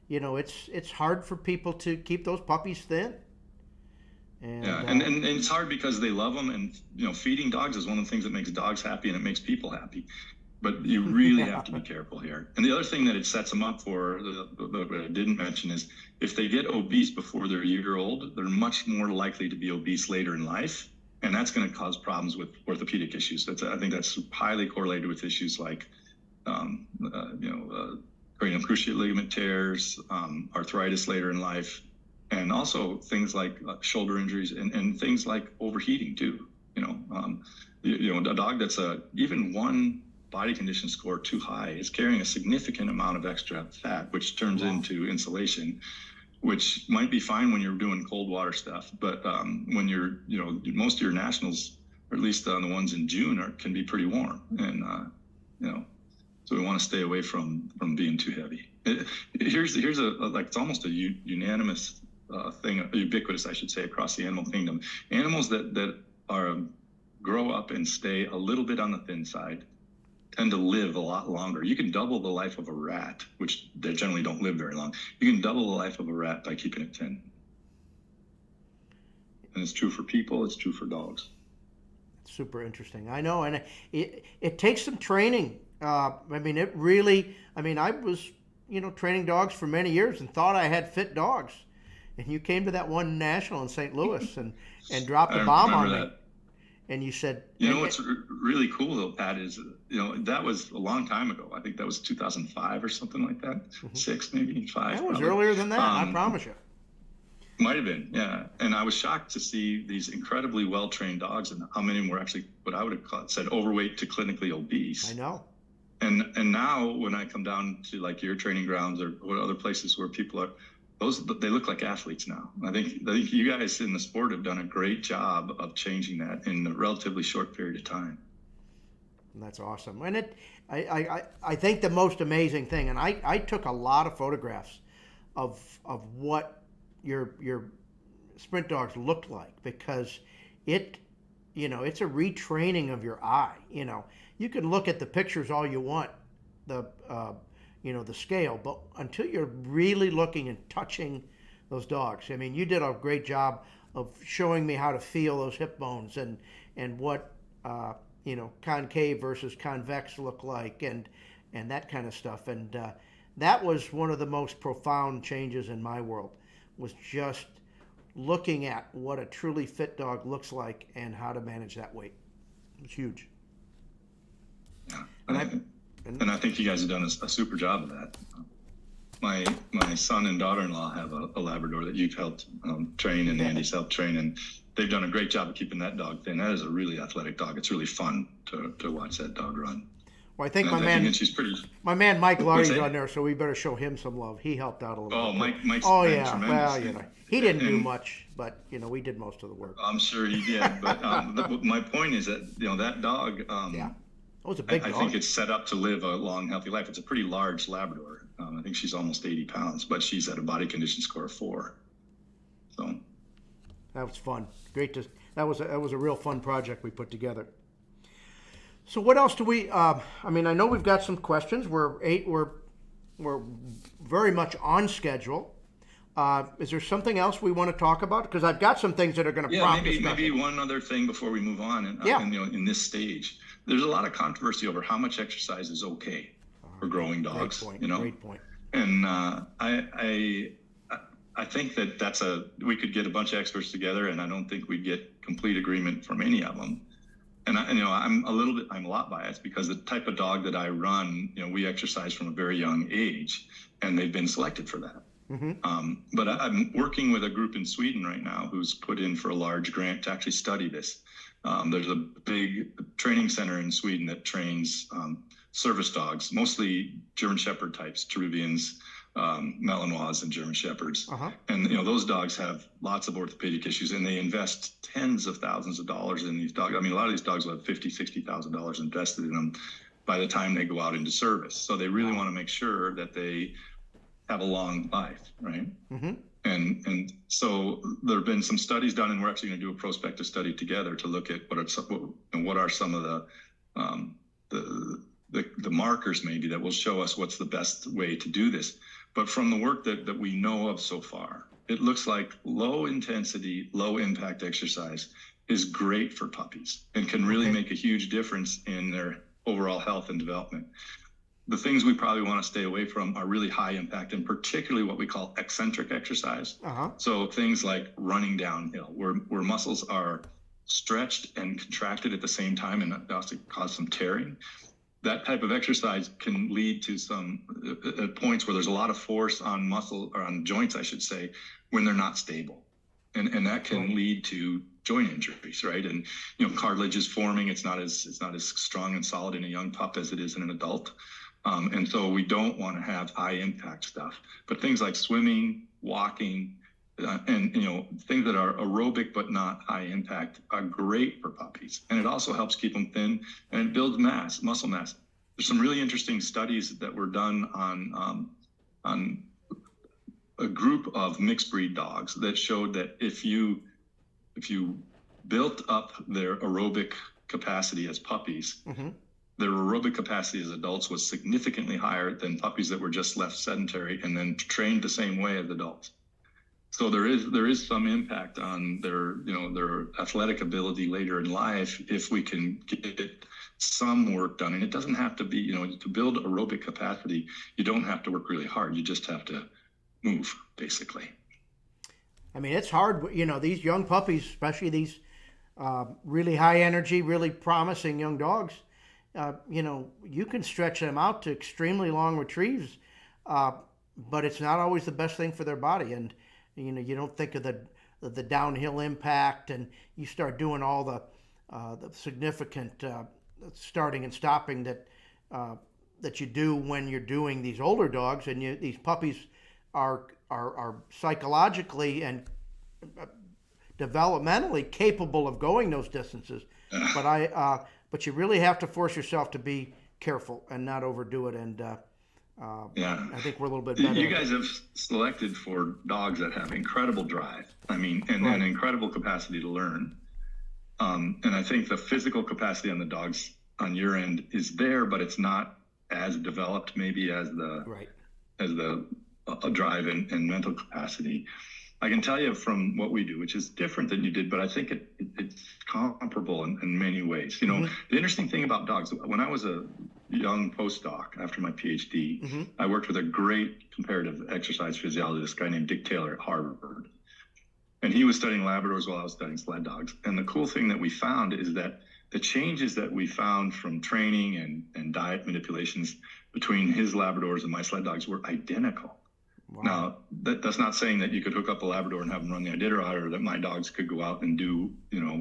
it's hard for people to keep those puppies thin. And, and it's hard because they love them, and feeding dogs is one of the things that makes dogs happy and it makes people happy. But you really have to be careful here. And the other thing that it sets them up for, that I didn't mention, is if they get obese before they're a year old, they're much more likely to be obese later in life. And that's going to cause problems with orthopedic issues. I think that's highly correlated with issues like, cranial cruciate ligament tears, arthritis later in life, and also things like shoulder injuries and things like overheating too. A dog that's even one body condition score too high is carrying a significant amount of extra fat, which turns into insulation, which might be fine when you're doing cold water stuff, but when you're, most of your nationals, or at least the ones in June, can be pretty warm, and so we want to stay away from being too heavy. Here's it's almost a unanimous thing, ubiquitous, I should say, across the animal kingdom. Animals that are grow up and stay a little bit on the thin side tend to live a lot longer. You can double the life of a rat, which they generally don't live very long. You can double the life of a rat by keeping it thin. And it's true for people, it's true for dogs. Super interesting. I know, and it takes some training. I was, training dogs for many years and thought I had fit dogs. And you came to that one national in St. Louis and dropped a bomb on me. And you said, what's really cool though, Pat, is, that was a long time ago. I think that was 2005 or something like that. 6, maybe 5. That was earlier than that, I promise you. Might have been, yeah. And I was shocked to see these incredibly well-trained dogs and how many were actually what I would have said overweight to clinically obese. I know. And now when I come down to like your training grounds or other places where people are, they look like athletes now. I think you guys in the sport have done a great job of changing that in a relatively short period of time. That's awesome. And I think the most amazing thing, and I took a lot of photographs of what your sprint dogs looked like, because it's a retraining of your eye. You can look at the pictures all you want, the scale, but until you're really looking and touching those dogs, you did a great job of showing me how to feel those hip bones and what concave versus convex look like and that kind of stuff. And that was one of the most profound changes in my world, was just looking at what a truly fit dog looks like and how to manage that weight. It's huge. Yeah. And I think you guys have done a super job of that. My son and daughter-in-law have a Labrador that you've helped train, and Andy's helped train, and they've done a great job of keeping that dog thin. That is a really athletic dog. It's really fun to watch that dog run. Well, I think my man Mike Larry's on there, so we better show him some love. He helped out a little bit. Oh, Mike's tremendous. Well, he didn't do much, but we did most of the work. I'm sure he did, but my point is that that dog. It was a big dog. I think it's set up to live a long, healthy life. It's a pretty large Labrador. I think she's almost 80 pounds, but she's at a body condition score of 4. So that was fun. That was a real fun project we put together. So what else do we? I know we've got some questions. We're very much on schedule. Is there something else we want to talk about? Because I've got some things that are going to prompt discussion. Maybe one other thing before we move on. In this stage, there's a lot of controversy over how much exercise is okay for growing dogs. Great point. And I think that's we could get a bunch of experts together, and I don't think we'd get complete agreement from any of them. And I'm a lot biased because the type of dog that I run, we exercise from a very young age, and they've been selected for that. Mm-hmm. But I'm working with a group in Sweden right now who's put in for a large grant to actually study this. There's a big training center in Sweden that trains service dogs, mostly German Shepherd types, Cherubians, Malinois, and German Shepherds. Uh-huh. And those dogs have lots of orthopedic issues, and they invest tens of thousands of dollars in these dogs. A lot of these dogs will have $50,000, $60,000 invested in them by the time they go out into service. So they really want to make sure that they have a long life, right? Mm-hmm. And so there have been some studies done, and we're actually going to do a prospective study together to look at what are some of the markers maybe that will show us what's the best way to do this. But from the work that we know of so far, it looks like low intensity, low impact exercise is great for puppies and can really make a huge difference in their overall health and development. The things we probably want to stay away from are really high impact, and particularly what we call eccentric exercise. So things like running downhill, where muscles are stretched and contracted at the same time, and that also cause some tearing. That type of exercise can lead to some at points where there's a lot of force on muscle, or on joints, I should say, when they're not stable. And that can lead to joint injuries, right? And cartilage is forming. It's not as strong and solid in a young pup as it is in an adult. And so we don't want to have high impact stuff. But things like swimming, walking, and things that are aerobic but not high impact are great for puppies. And it also helps keep them thin, and it builds muscle mass. There's some really interesting studies that were done on a group of mixed breed dogs that showed that if you built up their aerobic capacity as puppies, their aerobic capacity as adults was significantly higher than puppies that were just left sedentary and then trained the same way as adults. So there is some impact on their athletic ability later in life if we can get some work done. And it doesn't have to be, to build aerobic capacity, you don't have to work really hard. You just have to move, basically. I mean, it's hard, these young puppies, especially these really high energy, really promising young dogs, you can stretch them out to extremely long retrieves, but it's not always the best thing for their body. And, you don't think of the downhill impact, and you start doing all the significant starting and stopping that you do when you're doing these older dogs, and these puppies are psychologically and developmentally capable of going those distances, but you really have to force yourself to be careful and not overdo it. And I think we're a little bit better. You guys have selected for dogs that have incredible drive. I mean, and an incredible capacity to learn. And I think the physical capacity on the dogs on your end is there, but it's not as developed maybe as the drive and mental capacity. I can tell you from what we do, which is different than you did, but I think it's comparable in many ways. The interesting thing about dogs, when I was a young postdoc after my PhD, I worked with a great comparative exercise physiologist, guy named Dick Taylor at Harvard. And he was studying Labradors while I was studying sled dogs. And the cool thing that we found is that the changes that we found from training and diet manipulations between his Labradors and my sled dogs were identical. Wow. Now, that's not saying that you could hook up a Labrador and have them run the Iditarod, or that my dogs could go out and do,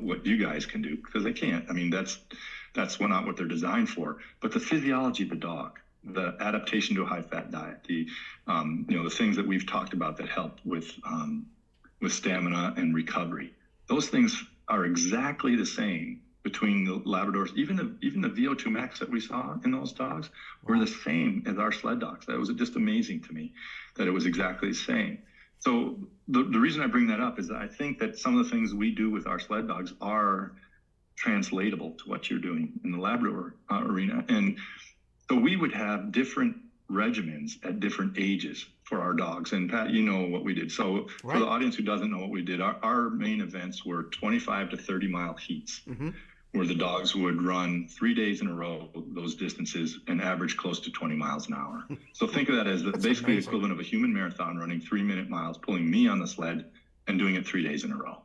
what you guys can do, because they can't. I mean, that's not what they're designed for. But the physiology of the dog, the adaptation to a high-fat diet, the things that we've talked about that help with stamina and recovery, those things are exactly the same between the Labradors. Even the VO2 max that we saw in those dogs were the same as our sled dogs. That was just amazing to me that it was exactly the same. So the reason I bring that up is that I think that some of the things we do with our sled dogs are translatable to what you're doing in the Labrador arena. And so we would have different regimens at different ages for our dogs. And Pat, what we did. So for the audience who doesn't know what we did, our main events were 25 to 30 mile heats, where the dogs would run 3 days in a row, those distances, and average close to 20 miles an hour. So think of that as basically the equivalent of a human marathon, running 3-minute miles, pulling me on the sled and doing it 3 days in a row.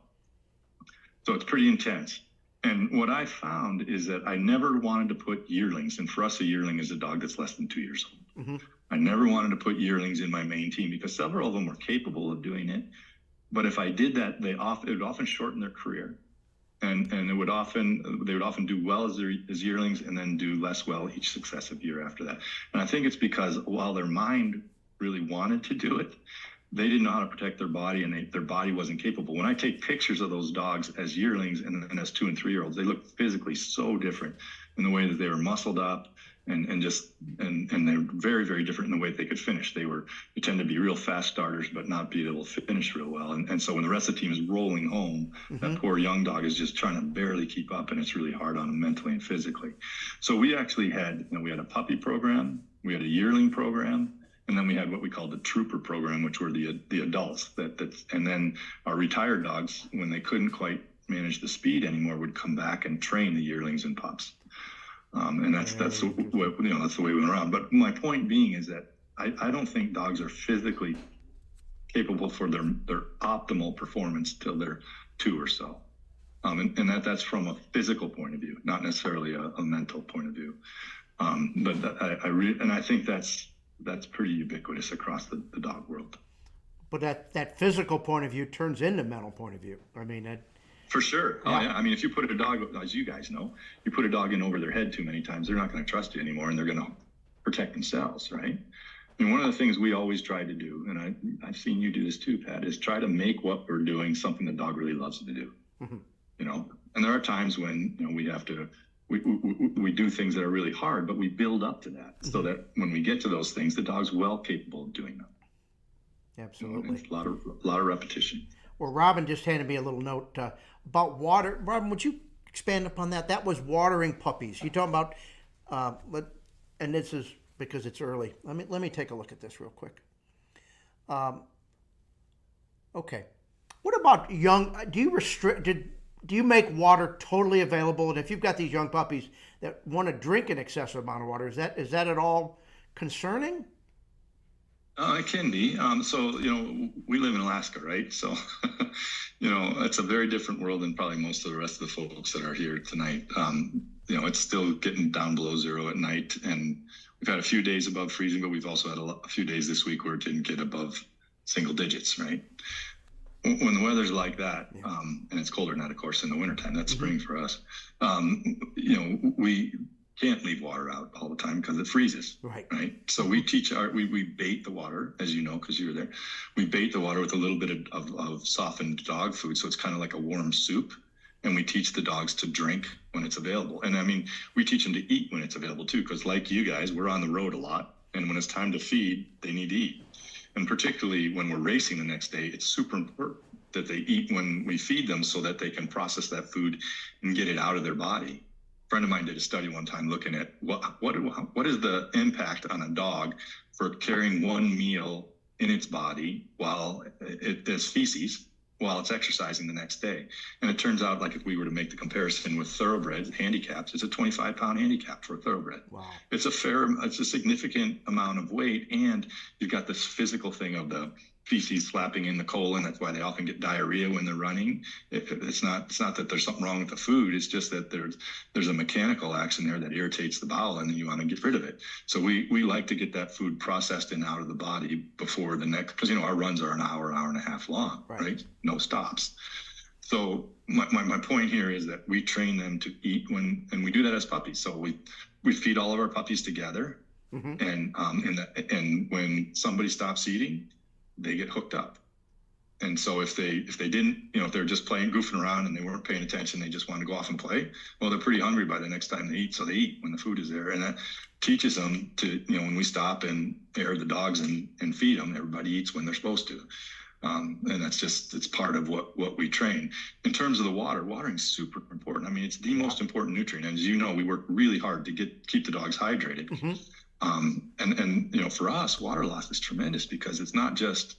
So it's pretty intense. And what I found is that I never wanted to put yearlings, and for us, a yearling is a dog that's less than 2 years old. I never wanted to put yearlings in my main team because several of them were capable of doing it. But if I did that, it would often shorten their career. And they would often do well as yearlings and then do less well each successive year after that. And I think it's because while their mind really wanted to do it, they didn't know how to protect their body, and their body wasn't capable. When I take pictures of those dogs as yearlings and then as 2 and 3 year olds, they look physically so different in the way that they were muscled up and they're very, very different in the way that they could finish. They tend to be real fast starters, but not be able to finish real well. And so when the rest of the team is rolling home, that poor young dog is just trying to barely keep up, and it's really hard on them mentally and physically. So we actually had, we had a puppy program, we had a yearling program, and then we had what we called the trooper program, which were the adults. And then our retired dogs, when they couldn't quite manage the speed anymore, would come back and train the yearlings and pups. And that's the way, that's the way we went around. But my point being is that I don't think dogs are physically capable for their optimal performance till they're 2 or so. And that's from a physical point of view, not necessarily a mental point of view. But I think that's pretty ubiquitous across the dog world. But that physical point of view turns into mental point of view. I mean, for sure. Yeah. Oh yeah. I mean, if you put a dog, as you guys know, you put a dog in over their head too many times, they're not going to trust you anymore, and they're going to protect themselves, right? And one of the things we always try to do, and I've seen you do this too, Pat, is try to make what we're doing something the dog really loves to do. Mm-hmm. And there are times when we have to we do things that are really hard, but we build up to that, mm-hmm. so that when we get to those things, the dog's well capable of doing them. Absolutely. It's a lot of repetition. Well, Robin just handed me a little note about water. Robin, would you expand upon that? That was watering puppies. You talking about, and this is because it's early. Let me take a look at this real quick. Okay. What about young? Do you make water totally available? And if you've got these young puppies that want to drink an excessive amount of water, is that at all concerning? It can be. So, we live in Alaska, right? So, it's a very different world than probably most of the rest of the folks that are here tonight. It's still getting down below zero at night, and we've had a few days above freezing, but we've also had a few days this week where it didn't get above single digits, right? When the weather's like that, and it's colder than that, of course, in the wintertime, that's mm-hmm. spring for us, we can't leave water out all the time because it freezes. Right. So we teach we bait the water, as you know, because you were there. We bait the water with a little bit of softened dog food. So it's kind of like a warm soup. And we teach the dogs to drink when it's available. And I mean, we teach them to eat when it's available too, because like you guys, we're on the road a lot. And when it's time to feed, they need to eat. And particularly when we're racing the next day, it's super important that they eat when we feed them so that they can process that food and get it out of their body. A friend of mine did a study one time looking at what is the impact on a dog for carrying one meal in its body while it is feces while it's exercising the next day. And it turns out, like, if we were to make the comparison with thoroughbreds, handicaps, it's a 25-pound handicap for a thoroughbred. Wow. It's a significant amount of weight, and you've got this physical thing of the feces slapping in the colon. That's why they often get diarrhea when they're running. It's not that there's something wrong with the food. It's just that there's a mechanical action there that irritates the bowel, and then you want to get rid of it. So we like to get that food processed and out of the body before the next, because our runs are an hour and a half long, right? No stops. So my point here is that we train them to eat and we do that as puppies. So we feed all of our puppies together, mm-hmm. and when somebody stops eating, they get hooked up. And so if they didn't, if they're just playing, goofing around, and they weren't paying attention, they just want to go off and play, well, they're pretty hungry by the next time they eat. So they eat when the food is there. And that teaches them to, when we stop and air the dogs and feed them, everybody eats when they're supposed to. And it's part of what we train. In terms of the watering is super important. I mean, it's the most important nutrient. And as you know, we work really hard to keep the dogs hydrated. Mm-hmm. And for us, water loss is tremendous because it's not just,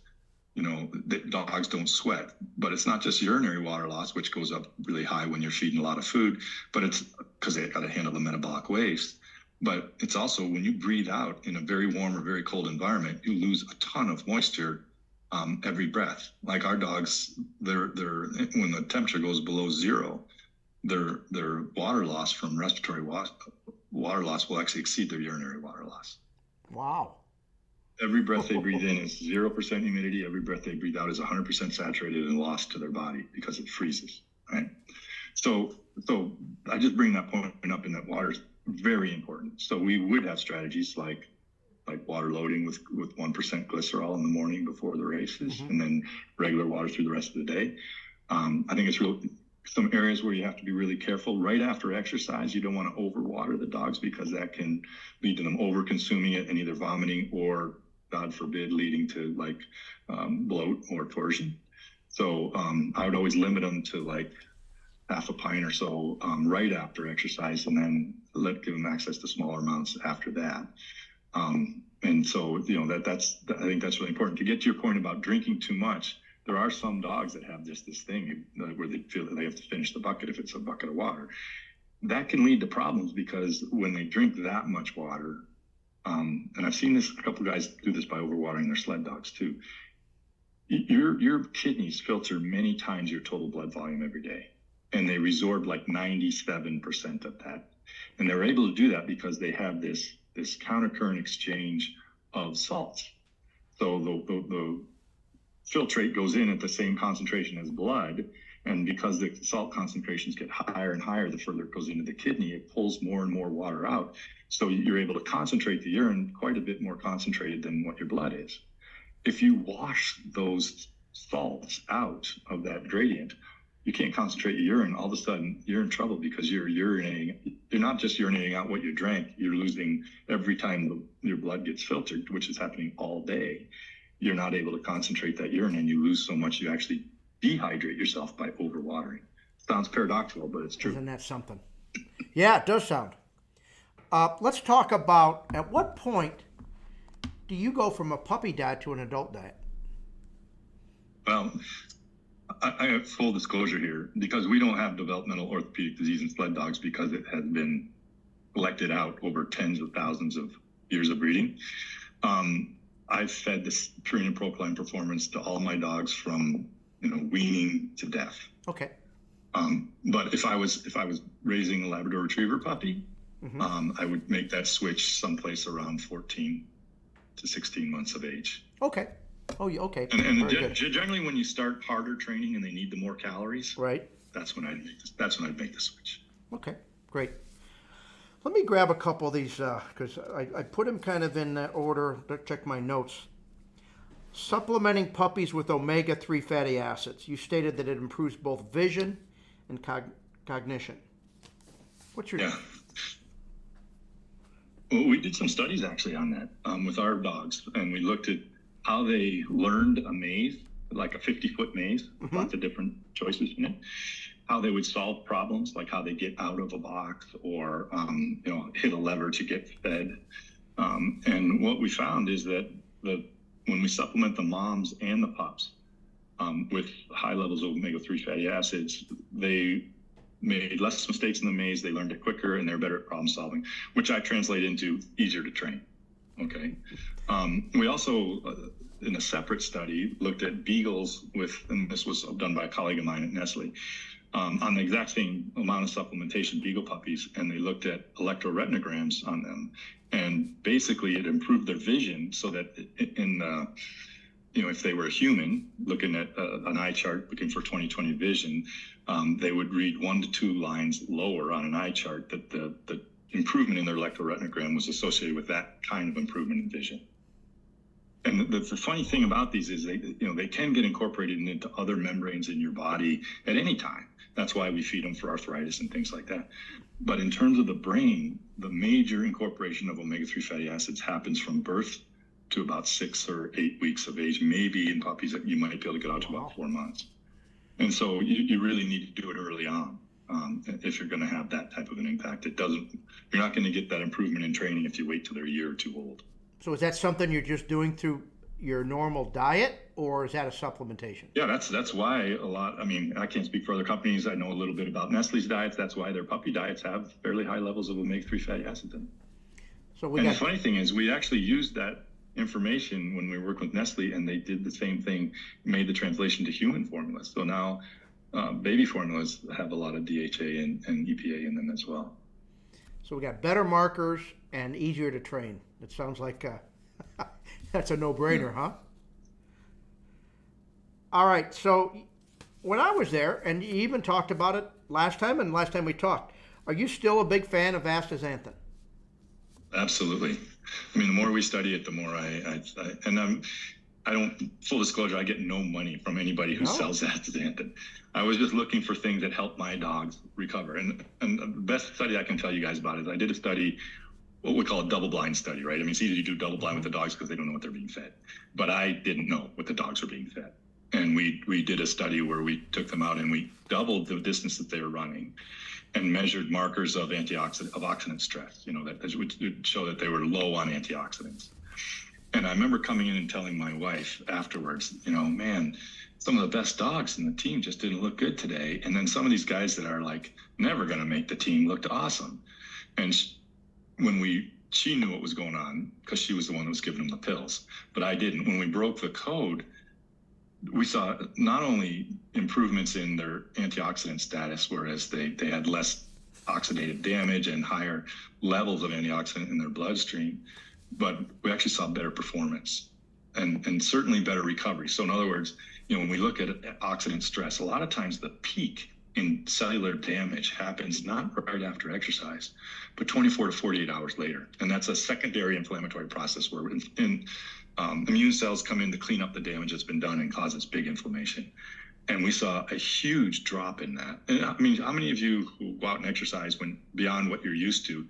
that dogs don't sweat, but it's not just urinary water loss, which goes up really high when you're feeding a lot of food, but it's because they got to handle the metabolic waste. But it's also when you breathe out in a very warm or very cold environment, you lose a ton of moisture every breath. Like our dogs, they're when the temperature goes below zero, their water loss from respiratory water loss will actually exceed their urinary water loss. Wow. Every breath they breathe in is 0% humidity. Every breath they breathe out is 100% saturated and lost to their body because it freezes, right? So I just bring that point up in that water is very important. So we would have strategies like water loading with 1% glycerol in the morning before the races, mm-hmm. and then regular water through the rest of the day. I think it's some areas where you have to be really careful. Right after exercise, you don't want to overwater the dogs because that can lead to them over-consuming it and either vomiting or, God forbid, leading to bloat or torsion. So I would always limit them to half a pint or so right after exercise, and then give them access to smaller amounts after that. And so, I think that's really important. To get to your point about drinking too much, there are some dogs that have just this thing where they feel that they have to finish the bucket if it's a bucket of water. that can lead to problems because when they drink that much water, and I've seen this, a couple of guys do this by overwatering their sled dogs too. Your kidneys filter many times your total blood volume every day, and they resorb like 97% of that. And they're able to do that because they have this countercurrent exchange of salts. So the filtrate goes in at the same concentration as blood, and because the salt concentrations get higher and higher the further it goes into the kidney, it pulls more and more water out. So you're able to concentrate the urine quite a bit more concentrated than what your blood is. If you wash those salts out of that gradient, you can't concentrate your urine. All of a sudden, you're in trouble because you're urinating. You're not just urinating out what you drank. You're losing every time your blood gets filtered, which is happening all day. You're not able to concentrate that urine, and you lose so much you actually dehydrate yourself by overwatering. Sounds paradoxical, but it's true. Isn't that something? Yeah, it does sound. Let's talk about, at what point do you go from a puppy diet to an adult diet? Well, I have full disclosure here, because we don't have developmental orthopedic disease in sled dogs because it has been collected out over tens of thousands of years of breeding. I've fed this Purina Procline Performance to all my dogs from weaning to death. Okay. But if I was raising a Labrador Retriever puppy, I would make that switch someplace around 14 to 16 months of age. Okay. Oh, okay. And generally, when you start harder training and they need the more calories, right? That's when I'd make the switch. Okay, great. Let me grab a couple of these because I put them kind of in that order to check my notes. Supplementing puppies with omega-3 fatty acids. You stated that it improves both vision and cognition. What's your... Yeah. Well, we did some studies actually on that with our dogs, and we looked at how they learned a maze, like a 50-foot maze, lots of different choices in it, how they would solve problems, like how they get out of a box or, hit a lever to get fed. And what we found is that when we supplement the moms and the pups with high levels of omega-3 fatty acids, they made less mistakes in the maze, they learned it quicker, and they're better at problem solving, which I translate into easier to train. Okay. We also, in a separate study, looked at beagles and this was done by a colleague of mine at Nestle, on the exact same amount of supplementation, beagle puppies, and they looked at electroretinograms on them. And basically it improved their vision so that if they were a human looking at an eye chart, looking for 20/20 vision, they would read 1 to 2 lines lower on an eye chart that the improvement in their electroretinogram was associated with that kind of improvement in vision. And the funny thing about these is they can get incorporated into other membranes in your body at any time. That's why we feed them for arthritis and things like that. But in terms of the brain, the major incorporation of omega-3 fatty acids happens from birth to about 6 or 8 weeks of age, maybe in puppies that you might be able to get out to about 4 months. And so you really need to do it early on. If you're going to have that type of an impact. You're not going to get that improvement in training if you wait till they're a year or two old. So is that something you're just doing through your normal diet, or is that a supplementation? Yeah, that's why I can't speak for other companies. I know a little bit about Nestle's diets. That's why their puppy diets have fairly high levels of omega-3 fatty acids in them. The funny thing is we actually used that information when we worked with Nestle, and they did the same thing, made the translation to human formulas. So now baby formulas have a lot of DHA and EPA in them as well. So we got better markers and easier to train. It sounds like that's a no-brainer, huh? All right, so when I was there, and you even talked about it last time we talked, are you still a big fan of astaxanthin? Absolutely. I mean, the more we study it, the more I don't, full disclosure, I get no money from anybody who sells astaxanthin. I was just looking for things that help my dogs recover. And the best study I can tell you guys about is I did a study, what we call a double-blind study, right? I mean, it's easy to do double-blind with the dogs because they don't know what they're being fed. But I didn't know what the dogs were being fed. And we did a study where we took them out and we doubled the distance that they were running and measured markers of oxidant stress, that would show that they were low on antioxidants. And I remember coming in and telling my wife afterwards, man, some of the best dogs in the team just didn't look good today. And then some of these guys that are like never going to make the team looked awesome. And she knew what was going on because she was the one that was giving them the pills, but I didn't. When we broke the code, we saw not only improvements in their antioxidant status, whereas they had less oxidative damage and higher levels of antioxidant in their bloodstream, but we actually saw better performance and certainly better recovery. So in other words, when we look at oxidant stress, a lot of times the peak in cellular damage happens not right after exercise, but 24 to 48 hours later. And that's a secondary inflammatory process where immune cells come in to clean up the damage that's been done and causes big inflammation. And we saw a huge drop in that. And I mean, how many of you who go out and exercise when beyond what you're used to,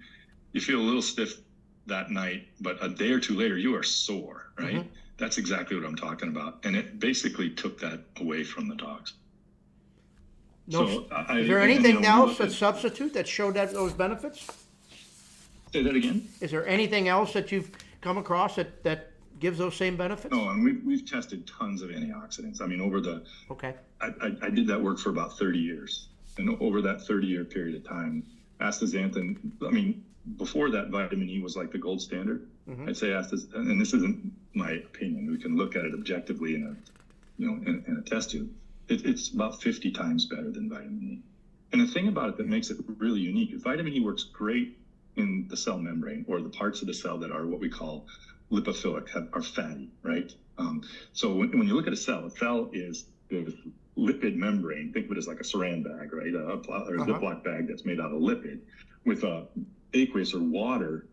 you feel a little stiff that night, but a day or two later, you are sore, right? Mm-hmm. That's exactly what I'm talking about. And it basically took that away from the dogs. No, so is there anything else that substitute that showed those benefits? Say that again? Is there anything else that you've come across that gives those same benefits? No, and we've tested tons of antioxidants. I mean, I did that work for about 30 years. And over that 30-year period of time, astaxanthin, I mean, before that, vitamin E was like the gold standard. Mm-hmm. I'd say astaxanthin, and this isn't my opinion. We can look at it objectively in a test tube. It's about 50 times better than vitamin E. And the thing about it that makes it really unique is vitamin E works great in the cell membrane, or the parts of the cell that are what we call lipophilic, are fatty, right? So when you look at a cell is the lipid membrane. Think of it as like a saran bag, right? Or a Ziploc bag that's made out of lipid with a aqueous or water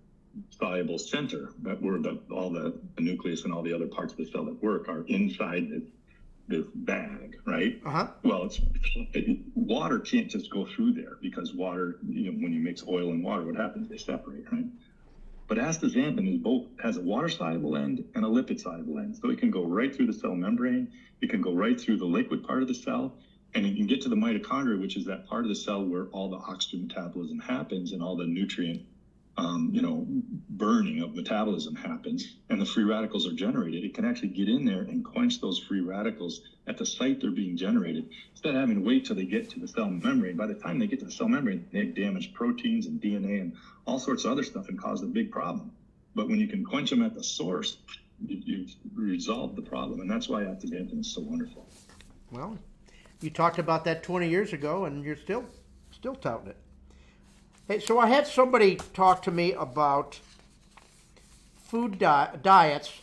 soluble center, that where all the nucleus and all the other parts of the cell that work are inside this bag, right? Well, water can't just go through there, because water, when you mix oil and water, what happens? They separate, right? But astaxanthin has a water-soluble end and a lipid-soluble end. So it can go right through the cell membrane, it can go right through the liquid part of the cell, and it can get to the mitochondria, which is that part of the cell where all the oxygen metabolism happens and all the nutrient burning of metabolism happens, and the free radicals are generated. It can actually get in there and quench those free radicals at the site they're being generated, instead of having to wait till they get to the cell membrane. By the time they get to the cell membrane, they damage proteins and DNA and all sorts of other stuff and cause a big problem. But when you can quench them at the source, you've resolved the problem, and that's why astaxanthin is so wonderful. Well, you talked about that 20 years ago, and you're still touting it. Hey, so I had somebody talk to me about food diets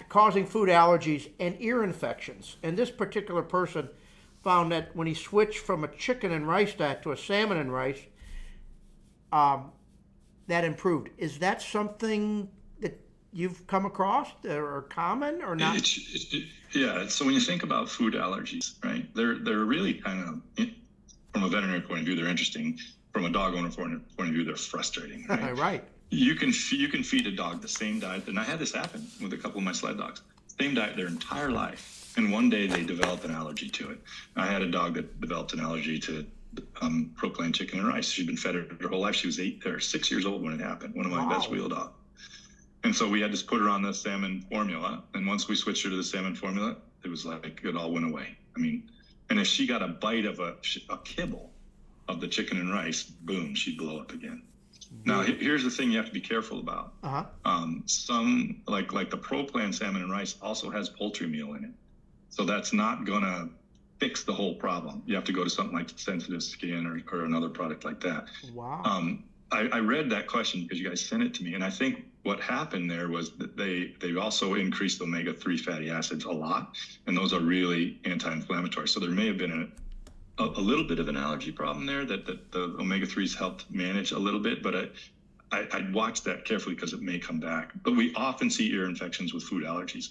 causing food allergies and ear infections. And this particular person found that when he switched from a chicken and rice diet to a salmon and rice, that improved. Is that something that you've come across or common or not? Yeah. So when you think about food allergies, right, they're really kind of, from a veterinary point of view, they're interesting. From a dog owner point of view, they're frustrating. Right. Right. You can feed a dog the same diet, and I had this happen with a couple of my sled dogs. Same diet their entire life, and one day they develop an allergy to it. I had a dog that developed an allergy to proplan chicken and rice. She'd been fed it her whole life. She was 6 years old when it happened. One of my best wheel dogs. And so we had to put her on the salmon formula. And once we switched her to the salmon formula, it was like it all went away. I mean, and if she got a bite of a kibble of the chicken and rice, boom, she'd blow up again. Now, here's the thing you have to be careful about. Some, like the ProPlan salmon and rice, also has poultry meal in it. So that's not going to fix the whole problem. You have to go to something like sensitive skin or another product like that. Wow. I read that question because you guys sent it to me, and I think what happened there was that they also increased omega-3 fatty acids a lot, and those are really anti-inflammatory. So there may have been a little bit of an allergy problem there that the omega-3s helped manage a little bit, but I'd watch that carefully because it may come back. But we often see ear infections with food allergies.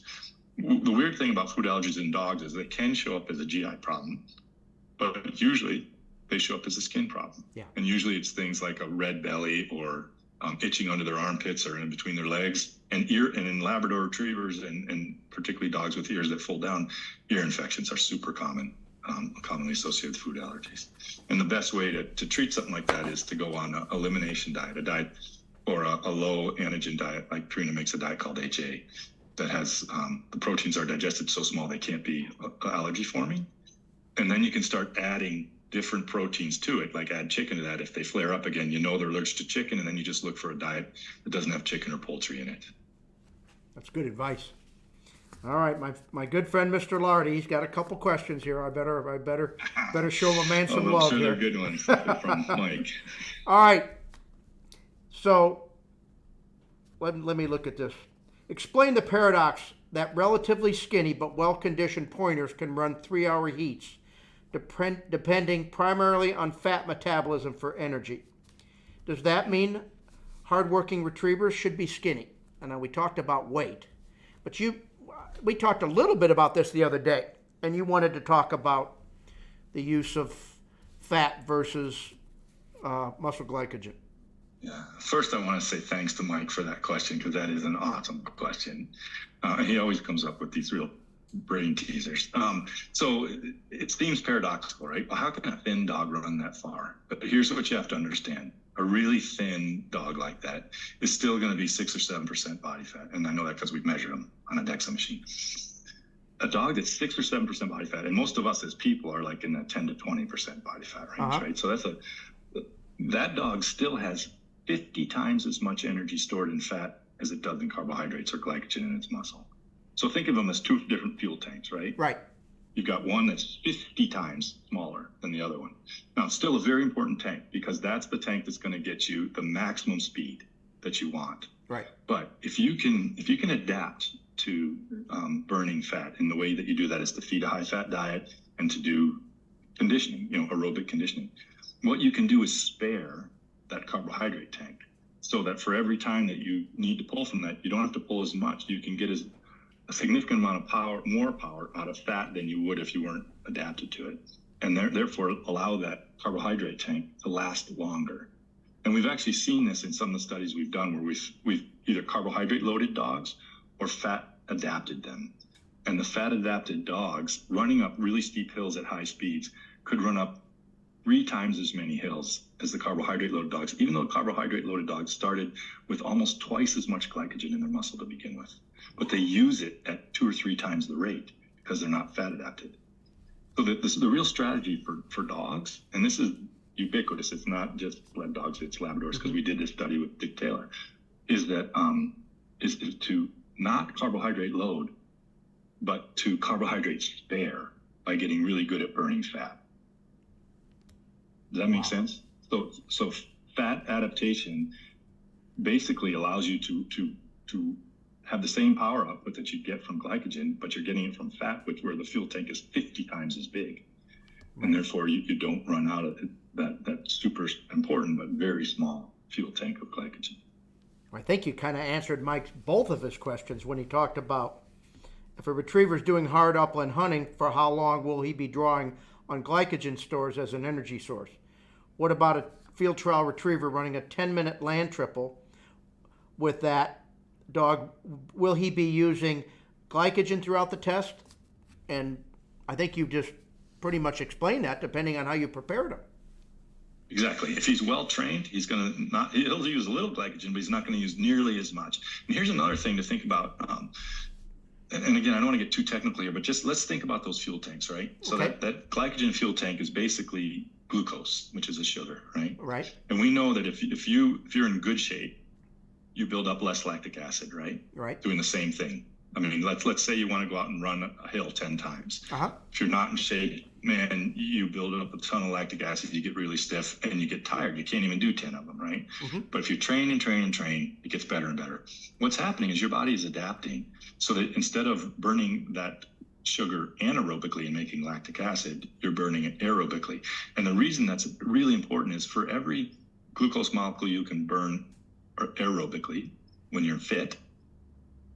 The weird thing about food allergies in dogs is they can show up as a GI problem, but usually they show up as a skin problem. Yeah. And usually it's things like a red belly or itching under their armpits or in between their legs. And in Labrador retrievers and particularly dogs with ears that fold down, ear infections are super common, commonly associated with food allergies. And the best way to treat something like that is to go on an elimination diet, a diet or a low antigen diet, like Purina makes a diet called HA. that has the proteins are digested so small they can't be allergy forming. And then you can start adding different proteins to it, like add chicken to that. If they flare up again, you know they're allergic to chicken, and then you just look for a diet that doesn't have chicken or poultry in it. That's good advice. All right, my good friend Mr. Lardy, he's got a couple questions here. I better show my man some love I'm sure here. they're good ones from Mike. All right. So let me look at this. Explain the paradox that relatively skinny but well-conditioned pointers can run 3-hour heats, depending primarily on fat metabolism for energy. Does that mean hardworking retrievers should be skinny? And now we talked about weight, but we talked a little bit about this the other day, and you wanted to talk about the use of fat versus muscle glycogen. Yeah. First, I want to say thanks to Mike for that question, because that is an awesome question. He always comes up with these real brain teasers. So it seems paradoxical, right? Well, how can a thin dog run that far? But here's what you have to understand. A really thin dog like that is still going to be 6 or 7% body fat. And I know that because we've measured them on a DEXA machine. A dog that's 6 or 7% body fat, and most of us as people are like in that 10 to 20% body fat range, right? So that dog still has 50 times as much energy stored in fat as it does in carbohydrates or glycogen in its muscle. So think of them as two different fuel tanks, right? Right. You've got one that's 50 times smaller than the other one. Now, it's still a very important tank, because that's the tank that's going to get you the maximum speed that you want. Right. But if you can adapt to burning fat, and the way that you do that is to feed a high-fat diet and to do conditioning, aerobic conditioning. What you can do is spare that carbohydrate tank, so that for every time that you need to pull from that, you don't have to pull as much. You can get a significant amount of more power out of fat than you would if you weren't adapted to it, and therefore allow that carbohydrate tank to last longer. And we've actually seen this in some of the studies we've done, where we've either carbohydrate loaded dogs or fat adapted them. And the fat adapted dogs running up really steep hills at high speeds could run up 3 times as many hills as the carbohydrate loaded dogs, even though carbohydrate loaded dogs started with almost twice as much glycogen in their muscle to begin with. But they use it at 2 or 3 times the rate because they're not fat adapted. So this is the real strategy for dogs, and this is ubiquitous. It's not just blood dogs, it's Labradors, because we did this study with Dick Taylor, is to not carbohydrate load, but to carbohydrate spare by getting really good at burning fat. Does that make sense? So fat adaptation basically allows you to have the same power output that you get from glycogen, but you're getting it from fat, where the fuel tank is 50 times as big. And therefore you don't run out of that super important but very small fuel tank of glycogen. I think you kind of answered both of his questions when he talked about, if a retriever is doing hard upland hunting, for how long will he be drawing on glycogen stores as an energy source? What about a field trial retriever running a 10-minute land triple with that dog? Will he be using glycogen throughout the test? And I think you just pretty much explained that, depending on how you prepared him. Exactly. If he's well trained, he'll use a little glycogen, but he's not going to use nearly as much. And here's another thing to think about. And again, I don't want to get too technical here, but just let's think about those fuel tanks, right? So that glycogen fuel tank is basically glucose, which is a sugar, right? Right. And we know that if you're in good shape, you build up less lactic acid, right? Right. Doing the same thing. I mean, let's say you want to go out and run a hill 10 times. If you're not in shape, man, you build up a ton of lactic acid, you get really stiff, and you get tired. You can't even do 10 of them, right? But if you train and train and train, it gets better and better. What's happening is your body is adapting, so that instead of burning that sugar anaerobically and making lactic acid, you're burning it aerobically. And the reason that's really important is, for every glucose molecule you can burn aerobically when you're fit,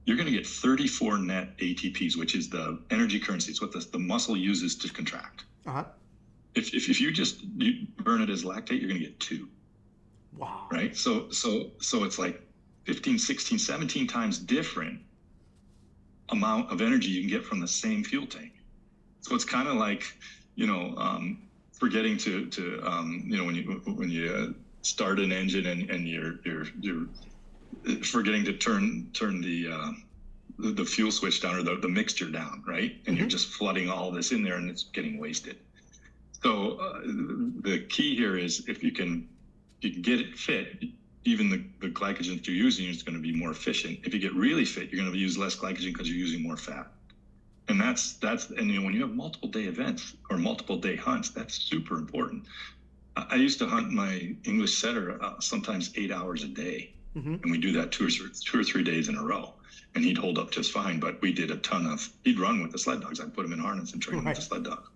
you're going to get 34 net ATPs, which is the energy currency. It's what the muscle uses to contract. If you burn it as lactate, you're going to get 2. Wow. Right? So it's like 15, 16, 17 times different amount of energy you can get from the same fuel tank. So it's kind of like, forgetting to when you start an engine and you're forgetting to turn the fuel switch down or the mixture down, right? And you're just flooding all this in there and it's getting wasted. So the key here is if you can get it fit, even the glycogen that you're using is going to be more efficient. If you get really fit, you're going to use less glycogen because you're using more fat. And that's and when you have multiple day events or multiple day hunts, that's super important. I used to hunt my English setter sometimes 8 hours a day, and we do that two or three days in a row. And he'd hold up just fine, but we did he'd run with the sled dogs. I'd put him in harness and train him with the sled dog.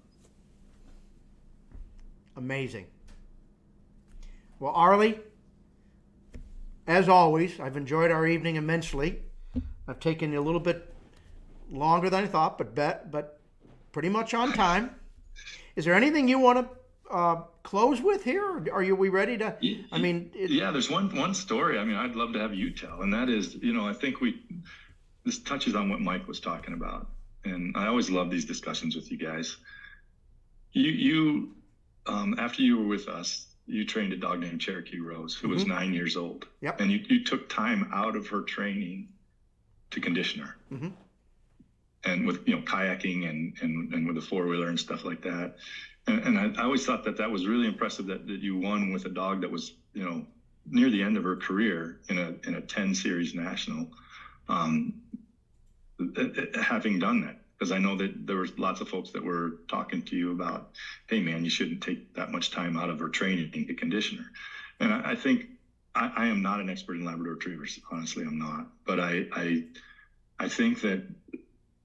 Amazing. Well, Arleigh, as always, I've enjoyed our evening immensely. I've taken you a little bit longer than I thought, but pretty much on time. Is there anything you want to close with here? Or are we ready to? I mean, there's one story. I mean, I'd love to have you tell, and that is, I think this touches on what Mike was talking about, and I always love these discussions with you guys. You after you were with us, you trained a dog named Cherokee Rose, who was 9 years old. Yep. And you took time out of her training to condition her. And with, kayaking and with a four-wheeler and stuff like that. And I always thought that was really impressive that you won with a dog that was, near the end of her career in a 10 series national, having done that. Because I know that there was lots of folks that were talking to you about, hey man, you shouldn't take that much time out of her training to condition her. And I think I am not an expert in Labrador Retrievers. Honestly, I'm not. But I think that,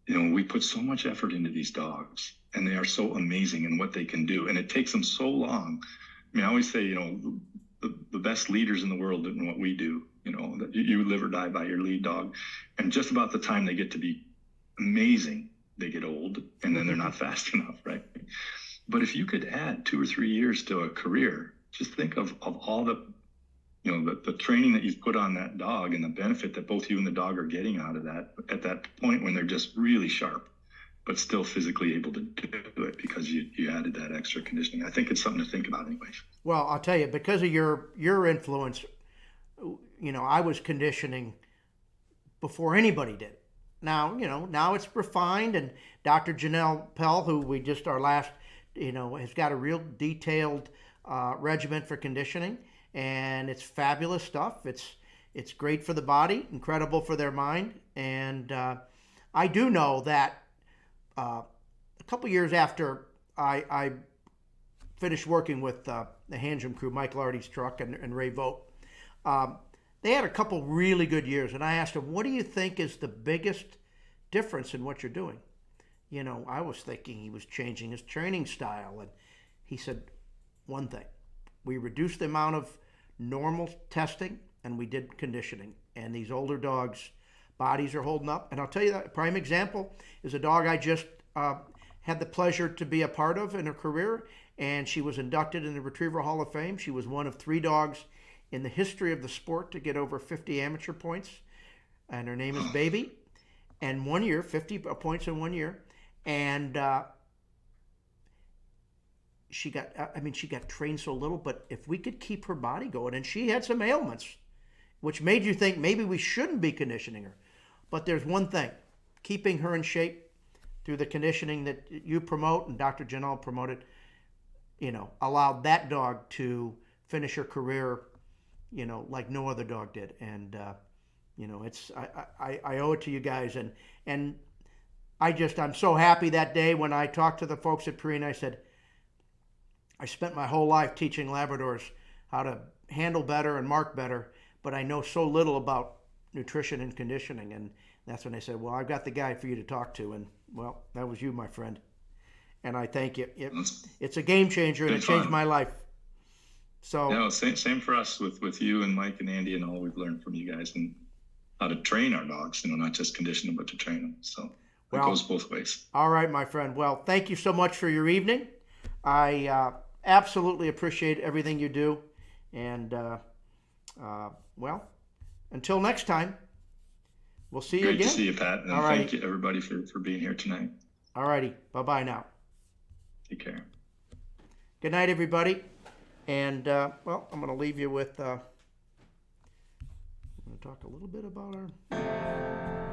we put so much effort into these dogs, and they are so amazing in what they can do. And it takes them so long. I mean, I always say, the best leaders in the world in what we do, that you live or die by your lead dog. And just about the time they get to be amazing, they get old, and then they're not fast enough, right? But if you could add 2 or 3 years to a career, just think of all the, the training that you've put on that dog and the benefit that both you and the dog are getting out of that at that point when they're just really sharp, but still physically able to do it because you added that extra conditioning. I think it's something to think about anyways. Well, I'll tell you, because of your influence, I was conditioning before anybody did. Now, now it's refined, and Dr. Janelle Pell, who we just, our last, has got a real detailed regimen for conditioning, and it's fabulous stuff. It's great for the body, incredible for their mind, and I do know that a couple years after I finished working with the Handrum crew, Mike Lardy's truck, and Ray Vogt, they had a couple really good years, and I asked him, what do you think is the biggest difference in what you're doing? I was thinking he was changing his training style, and he said, one thing, we reduced the amount of normal testing, and we did conditioning, and these older dogs' bodies are holding up. And I'll tell you that a prime example is a dog I just had the pleasure to be a part of in her career, and she was inducted in the Retriever Hall of Fame. She was one of 3 dogs in the history of the sport to get over 50 amateur points, and her name is Baby. And 1 year, 50 points in 1 year, and she got trained so little, but if we could keep her body going, and she had some ailments, which made you think maybe we shouldn't be conditioning her. But there's one thing, keeping her in shape through the conditioning that you promote and Dr. Janelle promoted, allowed that dog to finish her career, like no other dog did. And, I owe it to you guys. And I'm so happy that day when I talked to the folks at Purina. I said, I spent my whole life teaching Labradors how to handle better and mark better, but I know so little about nutrition and conditioning. And that's when they said, well, I've got the guy for you to talk to. And, well, that was you, my friend. And I thank you. It's a game changer, and it changed my life. So same for us with you and Mike and Andy and all we've learned from you guys and how to train our dogs, not just condition them, but to train them. So it goes both ways. All right, my friend. Well, thank you so much for your evening. I absolutely appreciate everything you do. And, well, until next time, we'll see you again. Great to see you, Pat. And thank you, everybody, for being here tonight. All righty. Bye-bye now. Take care. Good night, everybody. And, well, I'm going to leave you with, I'm going to talk a little bit about our...